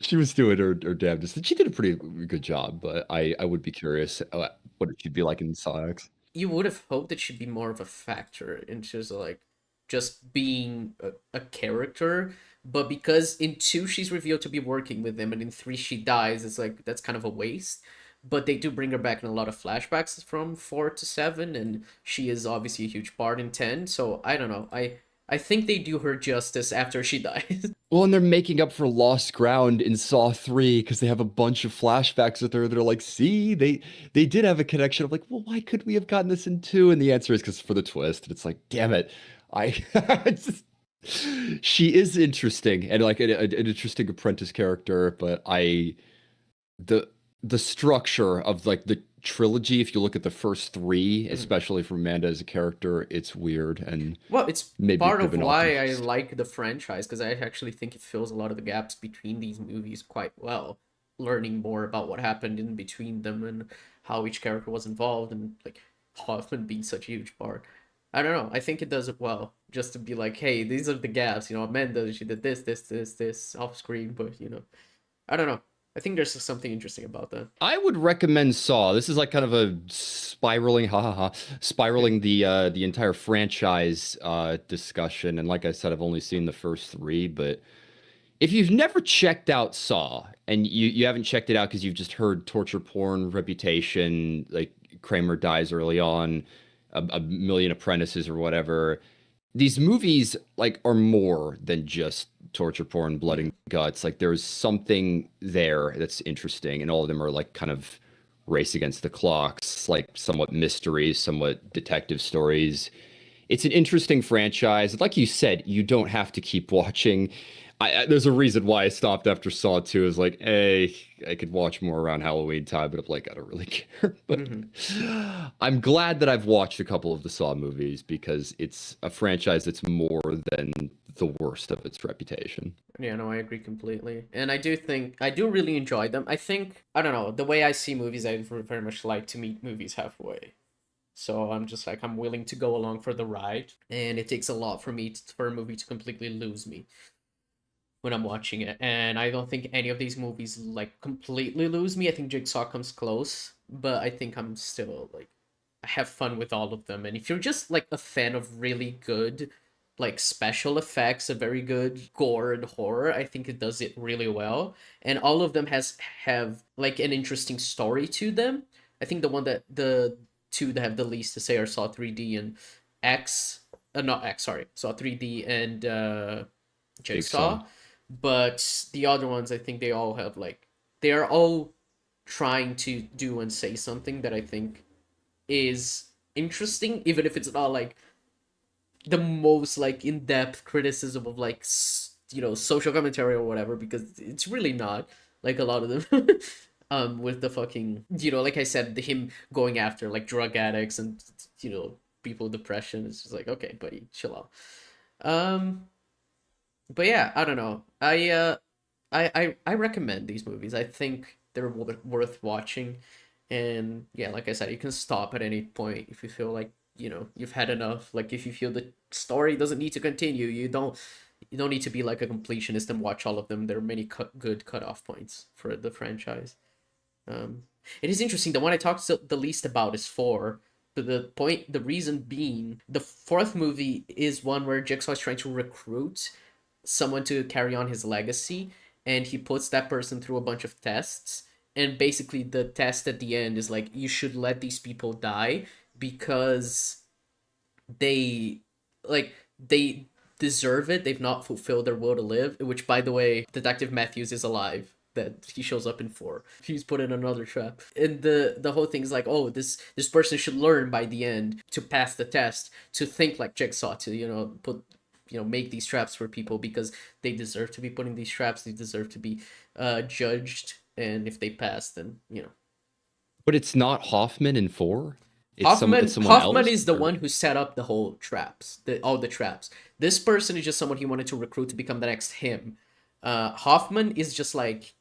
she was doing her damnedest. She did a pretty good job, but I would be curious what it should be like in Saw X. You would have hoped it should be more of a factor in terms of like just being a character, but because in two she's revealed to be working with him and in three she dies, it's like that's kind of a waste. But they do bring her back in a lot of flashbacks from 4 to 7, and she is obviously a huge part in 10. So I don't know, I think they do her justice after she dies. Well, and they're making up for lost ground in Saw 3 because they have a bunch of flashbacks with her. They're like, see, they did have a connection. I'm like, well, why could we have gotten this in two? And the answer is because for the twist. And it's like, damn it. I it's just, she is interesting and like an interesting apprentice character, but the the structure of like the trilogy, if you look at the first three, especially for Amanda as a character, it's weird and Well, it's maybe it part could have of been why I optimized. like the franchise, because I actually think it fills a lot of the gaps between these movies quite well. Learning more about what happened in between them and how each character was involved, and like Hoffman being such a huge part. I don't know. I think it does it well. Just to be like, hey, these are the gaps. You know, Amanda, she did this off screen, but I don't know. I think there's something interesting about that. I would recommend Saw. This is like kind of a spiraling, ha ha ha, spiraling the entire franchise discussion. And like I said, I've only seen the first three, but if you've never checked out Saw and you haven't checked it out because you've just heard torture porn reputation, like Kramer dies early on, a million apprentices or whatever, these movies like are more than just torture porn, blood Yeah. and guts. Like there's something there that's interesting, and all of them are like kind of race against the clocks, like somewhat mysteries, somewhat detective stories. It's an interesting franchise. Like you said, you don't have to keep watching. There's a reason why I stopped after Saw 2. Is like, hey, I could watch more around Halloween time, but I'm like, I don't really care. But Hmm. I'm glad that I've watched a couple of the Saw movies because it's a franchise that's more than the worst of its reputation. Yeah, no, I agree completely. And I do think I do really enjoy them. I think I don't know, the way I see movies, I very much like to meet movies halfway. So I'm just like I'm willing to go along for the ride, and it takes a lot for for a movie to completely lose me when I'm watching it. And I don't think any of these movies like completely lose me. I think Jigsaw comes close, but I think I'm still like I have fun with all of them. And if you're just like a fan of really good like special effects, a very good gore and horror, I think it does it really well. And all of them have like an interesting story to them. I think the two that have the least to say are Saw 3D and X, not X, sorry, Saw 3D and Jigsaw. Jigsaw. But the other ones, I think they all have like they are all trying to do and say something that I think is interesting, even if it's not like the most like in-depth criticism of like social commentary or whatever, because it's really not like a lot of them. With the fucking, like I said, him going after like drug addicts and people with depression. It's just like, okay, buddy, chill out. um but yeah, I don't know. I recommend these movies. I think they're worth watching. And yeah, like I said, you can stop at any point if you feel like, you've had enough. Like if you feel the story doesn't need to continue, you don't need to be like a completionist and watch all of them. There are many good cutoff points for the franchise. Um, it is interesting. The one I talked the least about is four. But the reason being, the fourth movie is one where Jigsaw is trying to recruit someone to carry on his legacy, and he puts that person through a bunch of tests. And basically, the test at the end is like, you should let these people die because they they deserve it. They've not fulfilled their will to live. Which, by the way, Detective Matthews is alive. That he shows up in four. He's put in another trap, and the whole thing is like, oh, this person should learn by the end to pass the test, to think like Jigsaw, to put make these traps for people because they deserve to be put in these traps. They deserve to be judged, and if they pass, then But it's not Hoffman in four. It's Hoffman someone Hoffman else. is the Or... one who set up the whole traps, all the traps. This person is just someone he wanted to recruit to become the next him. Hoffman is just like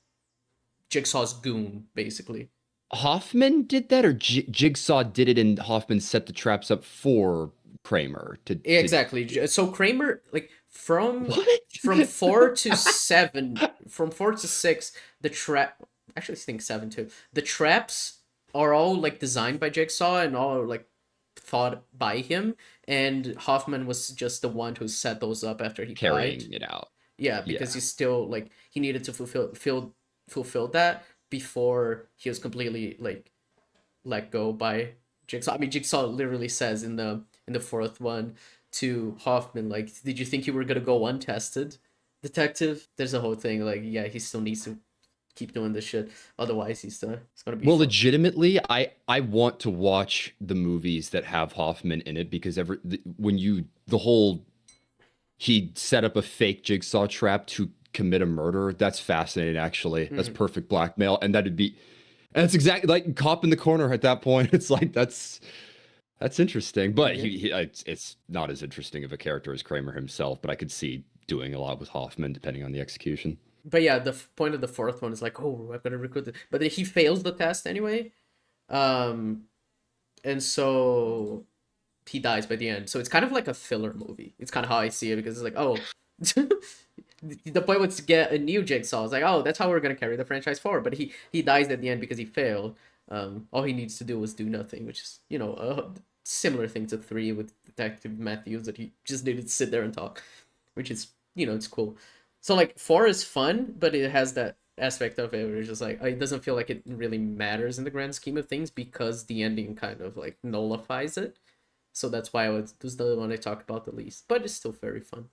Jigsaw's goon, basically. Hoffman did that, or Jigsaw did it, and Hoffman set the traps up for Kramer to... Exactly. So Kramer, like from What? from 4 to 7, from 4 to 6, the trap. Actually, I think 7 too. The traps are all like designed by Jigsaw and all like thought by him, and Hoffman was just the one who set those up after he died. Carrying it out. Yeah, because Yeah. he's still like he needed to fulfill that before he was completely like let go by Jigsaw. I mean, Jigsaw literally says in the fourth one to Hoffman, like, "Did you think you were gonna go untested, detective?" There's a whole thing like, yeah, he still needs to keep doing this shit, otherwise it's gonna be Well, fucked. legitimately, I want to watch the movies that have Hoffman in it because when you the whole he set up a fake Jigsaw trap to commit a murder. That's fascinating, actually. That's Mhm. perfect blackmail, and that'd be, and that's exactly like cop in the corner at that point. It's like that's interesting, but Yeah. it's not as interesting of a character as Kramer himself. But I could see doing a lot with Hoffman depending on the execution. But yeah, the point of the fourth one is like, oh, I've got to recruit it, but then he fails the test anyway, um, and so he dies by the end. So it's kind of like a filler movie. It's kind of how I see it, because it's like, oh, the point was to get a new Jigsaw. It's like, oh, that's how we're gonna carry the franchise forward. But he dies at the end because he failed. All he needs to do was do nothing, which is a similar thing to 3 with Detective Matthews, that he just needed to sit there and talk, which is it's cool. So like 4 is fun, but it has that aspect of it where it's just like, it doesn't feel like it really matters in the grand scheme of things, because the ending kind of like nullifies it. So that's why this is the one I talk about the least, but it's still very fun.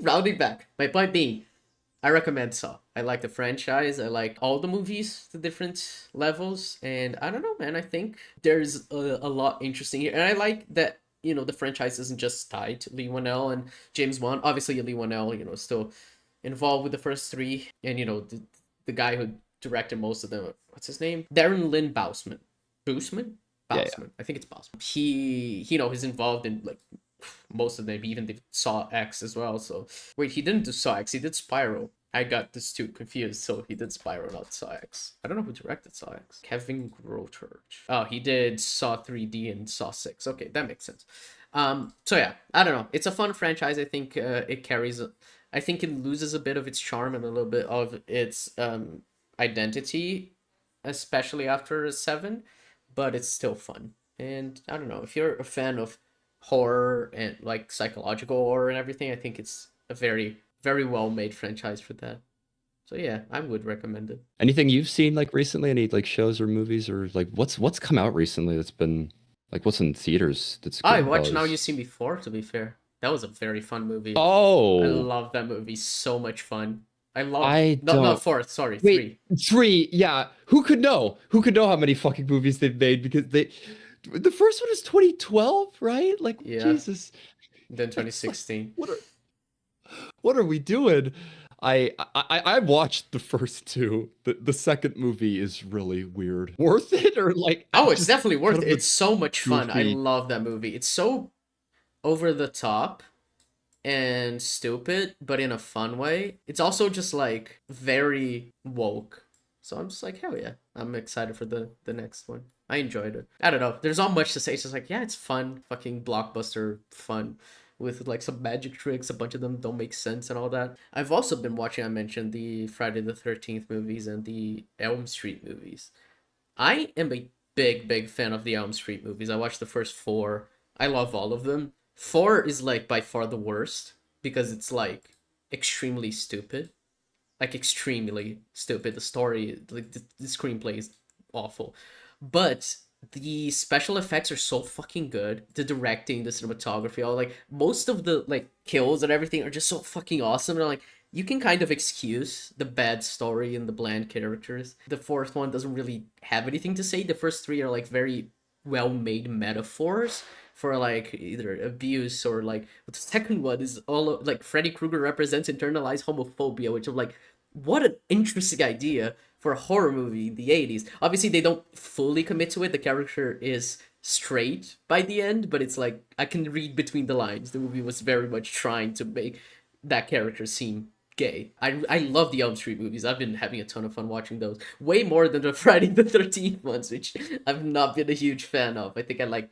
Rounding back, my point being, I recommend Saw. I like the franchise. I like all the movies, the different levels, and I don't know, man. I think there's a lot interesting here, and I like that the franchise isn't just tied to Leigh Whannell and James Wan. Obviously, Leigh Whannell, still involved with the first 3, and the guy who directed most of them. What's his name? Darren Lynn Bousman. Bousman? Yeah, Bousman. I think it's Bousman. He, he's involved in like most of them. He even did Saw X as well. So wait, he didn't do Saw X. He did Spiral. I got this two confused. So he did Spiral, not Saw X. I don't know who directed Saw X. Kevin Grochurch. Oh, he did Saw 3D and Saw 6. Okay, that makes sense. So yeah, I don't know. It's a fun franchise. I think it carries. I think it loses a bit of its charm and a little bit of its identity, especially after 7, but it's still fun. And I don't know, if you're a fan of horror and like psychological horror and everything, I think it's a very, very well made franchise for that. So yeah, I would recommend it. Anything you've seen like recently? Any like shows or movies, or like what's come out recently that's been like what's in theaters that's I getting watched Now You buzz? See Me 4, to be fair. That was a very fun movie. I Oh, love that movie. So much fun. I love I not don't. 4th, sorry, Wait, 3. 3. Yeah, who could know? Who could know how many fucking movies they've made because they The first one is 2012, right? Like Yeah, Jesus. then It's like 2016. what are we doing? I watched the first two. The second movie is really weird. Worth it or like Oh, it's just definitely kind worth it. of a It's so much fun. I goofy. love that movie. It's so over the top and stupid, but in a fun way. It's also just like very woke. So I'm just like, hell yeah. I'm excited for the next one. I enjoyed it. I don't know. There's not much to say. It's just like, yeah, it's fun. Fucking blockbuster fun. With like some magic tricks, a bunch of them don't make sense and all that. I've also been watching, I mentioned, the Friday the 13th movies and the Elm Street movies. I am a big fan of the Elm Street movies. I watched the first four. I love all of them. Four is like by far the worst because it's like extremely stupid. Like extremely stupid. The story, like the screenplay is awful. But the special effects are so fucking good. The directing, the cinematography, all like most of the like kills and everything are just so fucking awesome. And like you can kind of excuse the bad story and the bland characters. The fourth one doesn't really have anything to say. The first three are like very well made metaphors for like either abuse or like the second one is all like Freddy Krueger represents internalized homophobia, which I'm like, what an interesting idea for a horror movie in the 80s. Obviously, they don't fully commit to it. The character is straight by the end, but it's like I can read between the lines. The movie was very much trying to make that character seem gay. I love the Elm Street movies. I've been having a ton of fun watching those. Way more than the Friday the 13th ones, which I've not been a huge fan of. I think I like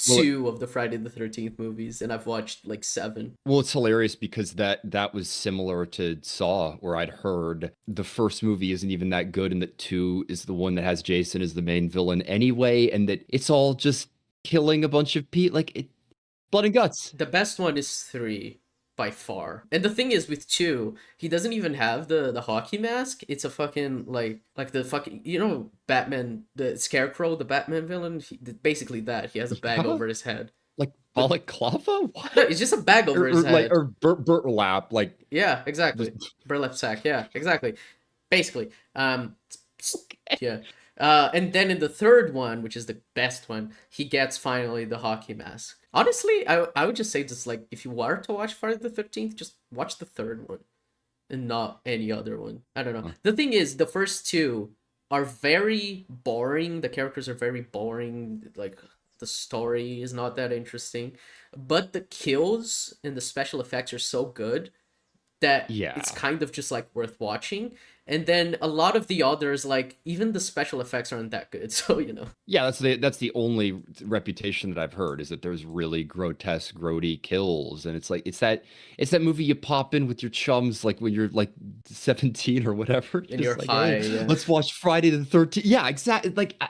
Well, two of the Friday the 13th movies, and I've watched like seven. well, it's hilarious because that was similar to Saw, where I'd heard the first movie isn't even that good, and that two is the one that has Jason as the main villain anyway, and that it's all just killing a bunch of people, like blood and guts. The best one is three by far. And the thing is with two, he doesn't even have the hockey mask. It's a fucking like the fucking Batman, the Scarecrow, the Batman villain. Basically that he has a bag Yeah, over his head. like But balaclava, no, what? it's just a bag over his Like head. or burlap, like Yeah, just exactly. Burlap sack. Yeah, exactly. Basically. Yeah. And then in the third one, which is the best one, he gets finally the hockey mask. Honestly, I would just say just like if you were to watch Friday the 13th, just watch the third one and not any other one. I don't know. huh. The thing is, the first two are very boring. The characters are very boring. Like the story is not that interesting, but the kills and the special effects are so good that it's Yeah. kind of just like worth watching. And then a lot of the others, like even the special effects aren't that good. So Yeah, that's the only reputation that I've heard is that there's really grotesque, grody kills, and it's that movie you pop in with your chums like when you're like 17 or whatever, and just you're like, high, hey, yeah, let's watch Friday the 13th. Yeah, exactly. Like,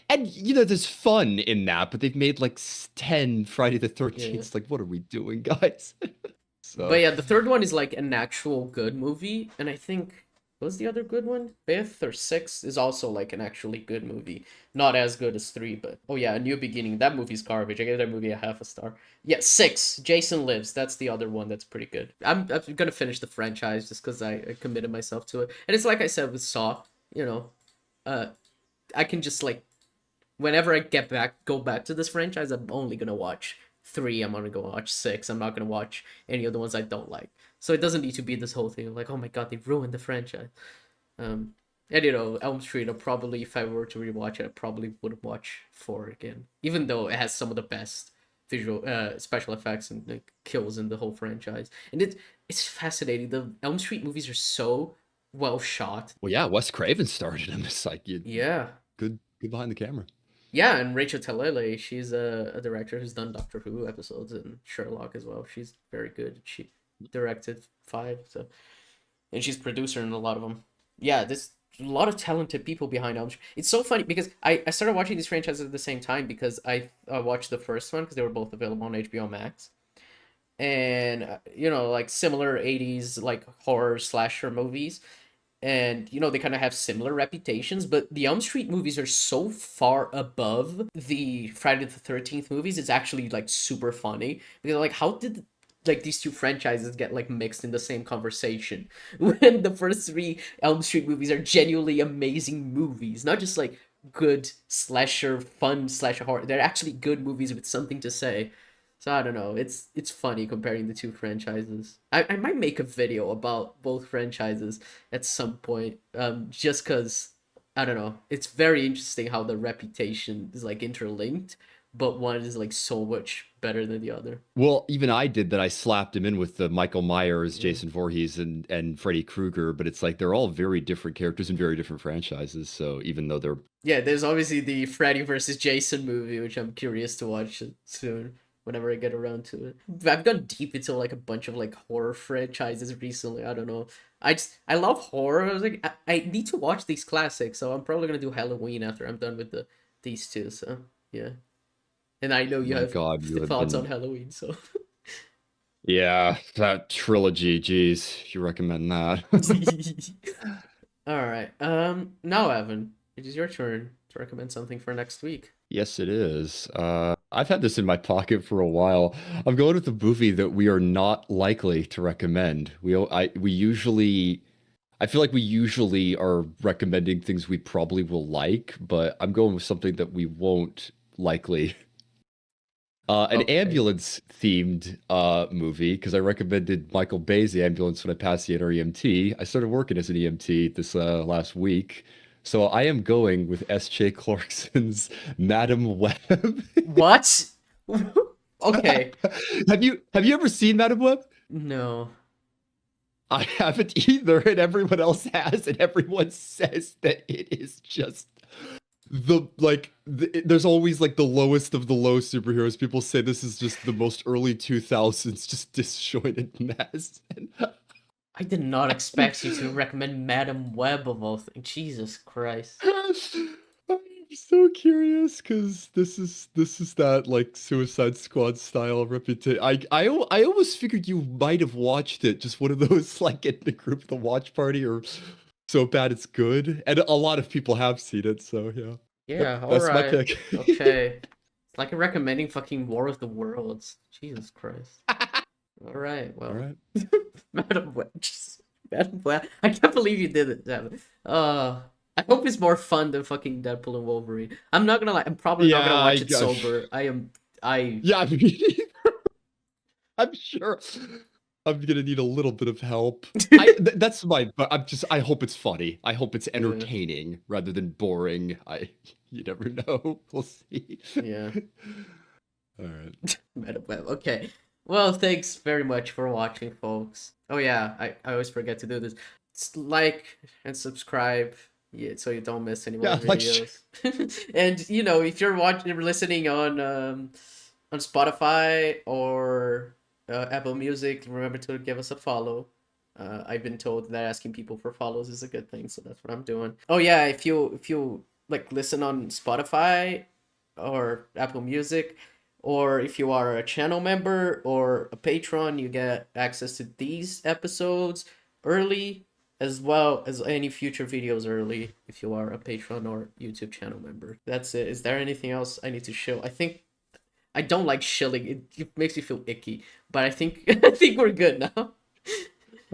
and there's fun in that, but they've made like 10 Friday the yeah. 13th. Like, what are we doing, guys? But So, yeah, the third one is like an actual good movie, and I think what was the other good one? Fifth or sixth is also like an actually good movie. Not as good as three, but oh yeah, A New Beginning. That movie's garbage. I gave that movie a half a star. Yeah, six. Jason Lives. That's the other one that's pretty good. I'm gonna finish the franchise just because I committed myself to it. And it's like I said with Saw, you know, uh, I can just like whenever I go back to this franchise, I'm only gonna watch three. I'm gonna go watch six. I'm not gonna watch any of the ones I don't like. So it doesn't need to be this whole thing of like, oh my god, they ruined the franchise. Um, and Elm Street. I probably, if I were to rewatch it, I probably would watch four again, even though it has some of the best visual, special effects and like, kills in the whole franchise. And it's fascinating. The Elm Street movies are so well shot. well, yeah, Wes Craven started him. It's like you Yeah, good behind the camera. yeah, and Rachel Talalay, she's a director who's done Doctor Who episodes and Sherlock as well. She's very good. She directed five, so and she's producer in a lot of them. Yeah, there's a lot of talented people behind Elm Street. It's so funny because I started watching these franchises at the same time because I watched the first one because they were both available on HBO Max. And like similar 80s like horror slasher movies, and they kind of have similar reputations, but the Elm Street movies are so far above the Friday the 13th movies. It's actually like super funny because like how did like these two franchises get like mixed in the same conversation when the first three Elm Street movies are genuinely amazing movies, not just like good slasher, fun slasher horror. They're actually good movies with something to say. So I don't know. It's funny comparing the two franchises. I might make a video about both franchises at some point. Just cause I don't know. It's very interesting how the reputation is like interlinked, but one is like so much better than the other. Well, even I did that. I slapped him in with the Michael Myers, Yeah. Jason Voorhees, and Freddy Krueger, but it's like they're all very different characters in very different franchises. So even though they're Yeah, there's obviously the Freddy versus Jason movie, which I'm curious to watch soon, whenever I get around to it. I've gone deep into like a bunch of like horror franchises recently. I don't know. I love horror. I was like, I need to watch these classics, so I'm probably gonna do Halloween after I'm done with these two. So yeah, and I know you my have God, you have thoughts on been Halloween, so. yeah, that trilogy. Geez, you recommend that? All right. Now Evan, it is your turn to recommend something for next week. Yes, it is. I've had this in my pocket for a while. I'm going with a movie that we are not likely to recommend. We usually, I feel like we usually are recommending things we probably will like, but I'm going with something that we won't likely. An Okay. ambulance themed movie because I recommended Michael Bay's Ambulance when I passed the NREMT. I started working as an EMT this last week. So I am going with S.J. Clarkson's Madam Web. What? Okay. Have you ever seen Madam Web? No. I haven't either, and everyone else has, and everyone says that it is just there's always like the lowest of the low superheroes. People say this is just the most early 2000s, just disjointed mess. And I did not expect you to recommend Madam Web of all things. Jesus Christ. I'm so curious because this is that like Suicide Squad style reputation. I almost figured you might have watched it, just one of those like in the group of the watch party or so bad it's good. And a lot of people have seen it, so yeah. Yep, Yeah, that's my alright. pick. Okay. It's like recommending fucking War of the Worlds. Jesus Christ. Alright, All well. right. Madam Web. Jesus. Madam Web. I can't believe you did it, Devin. I hope it's more fun than fucking Deadpool and Wolverine. I'm not gonna lie, I'm probably not gonna Yeah, watch it sober. I yeah, me neither. I'm sure I'm gonna need a little bit of help. That's my, but I hope it's funny. I hope it's yeah, entertaining rather than boring. You never know. We'll see. yeah. All right. Madam Web. Okay. Well, thanks very much for watching, folks. Oh yeah, I always forget to do this. Like and subscribe, yeah, so you don't miss any more Yeah, like, videos. And you know, if you're watching, or listening on Spotify or Apple Music, remember to give us a follow. I've been told that asking people for follows is a good thing, so that's what I'm doing. Oh yeah, if you like listen on Spotify or Apple Music, or if you are a channel member or a patron, you get access to these episodes early, as well as any future videos early if you are a patron or YouTube channel member. That's it. Is there anything else I need to show? I think I don't like shilling. It makes me feel icky, but I think I think we're good now.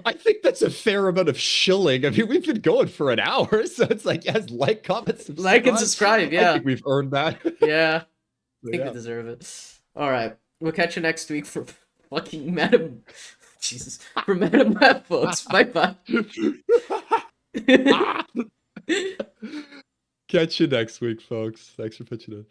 I think that's a fair amount of shilling. I mean, we've been going for an hour, so it's like, yes, like, comment, Like and subscribe. subscribe, I yeah. think we've earned that. Yeah. I So, think we yeah. deserve it. Alright. We'll catch you next week for fucking Madam Jesus. For Madam Web, folks. Bye bye. Catch you next week, folks. Thanks for pitching in.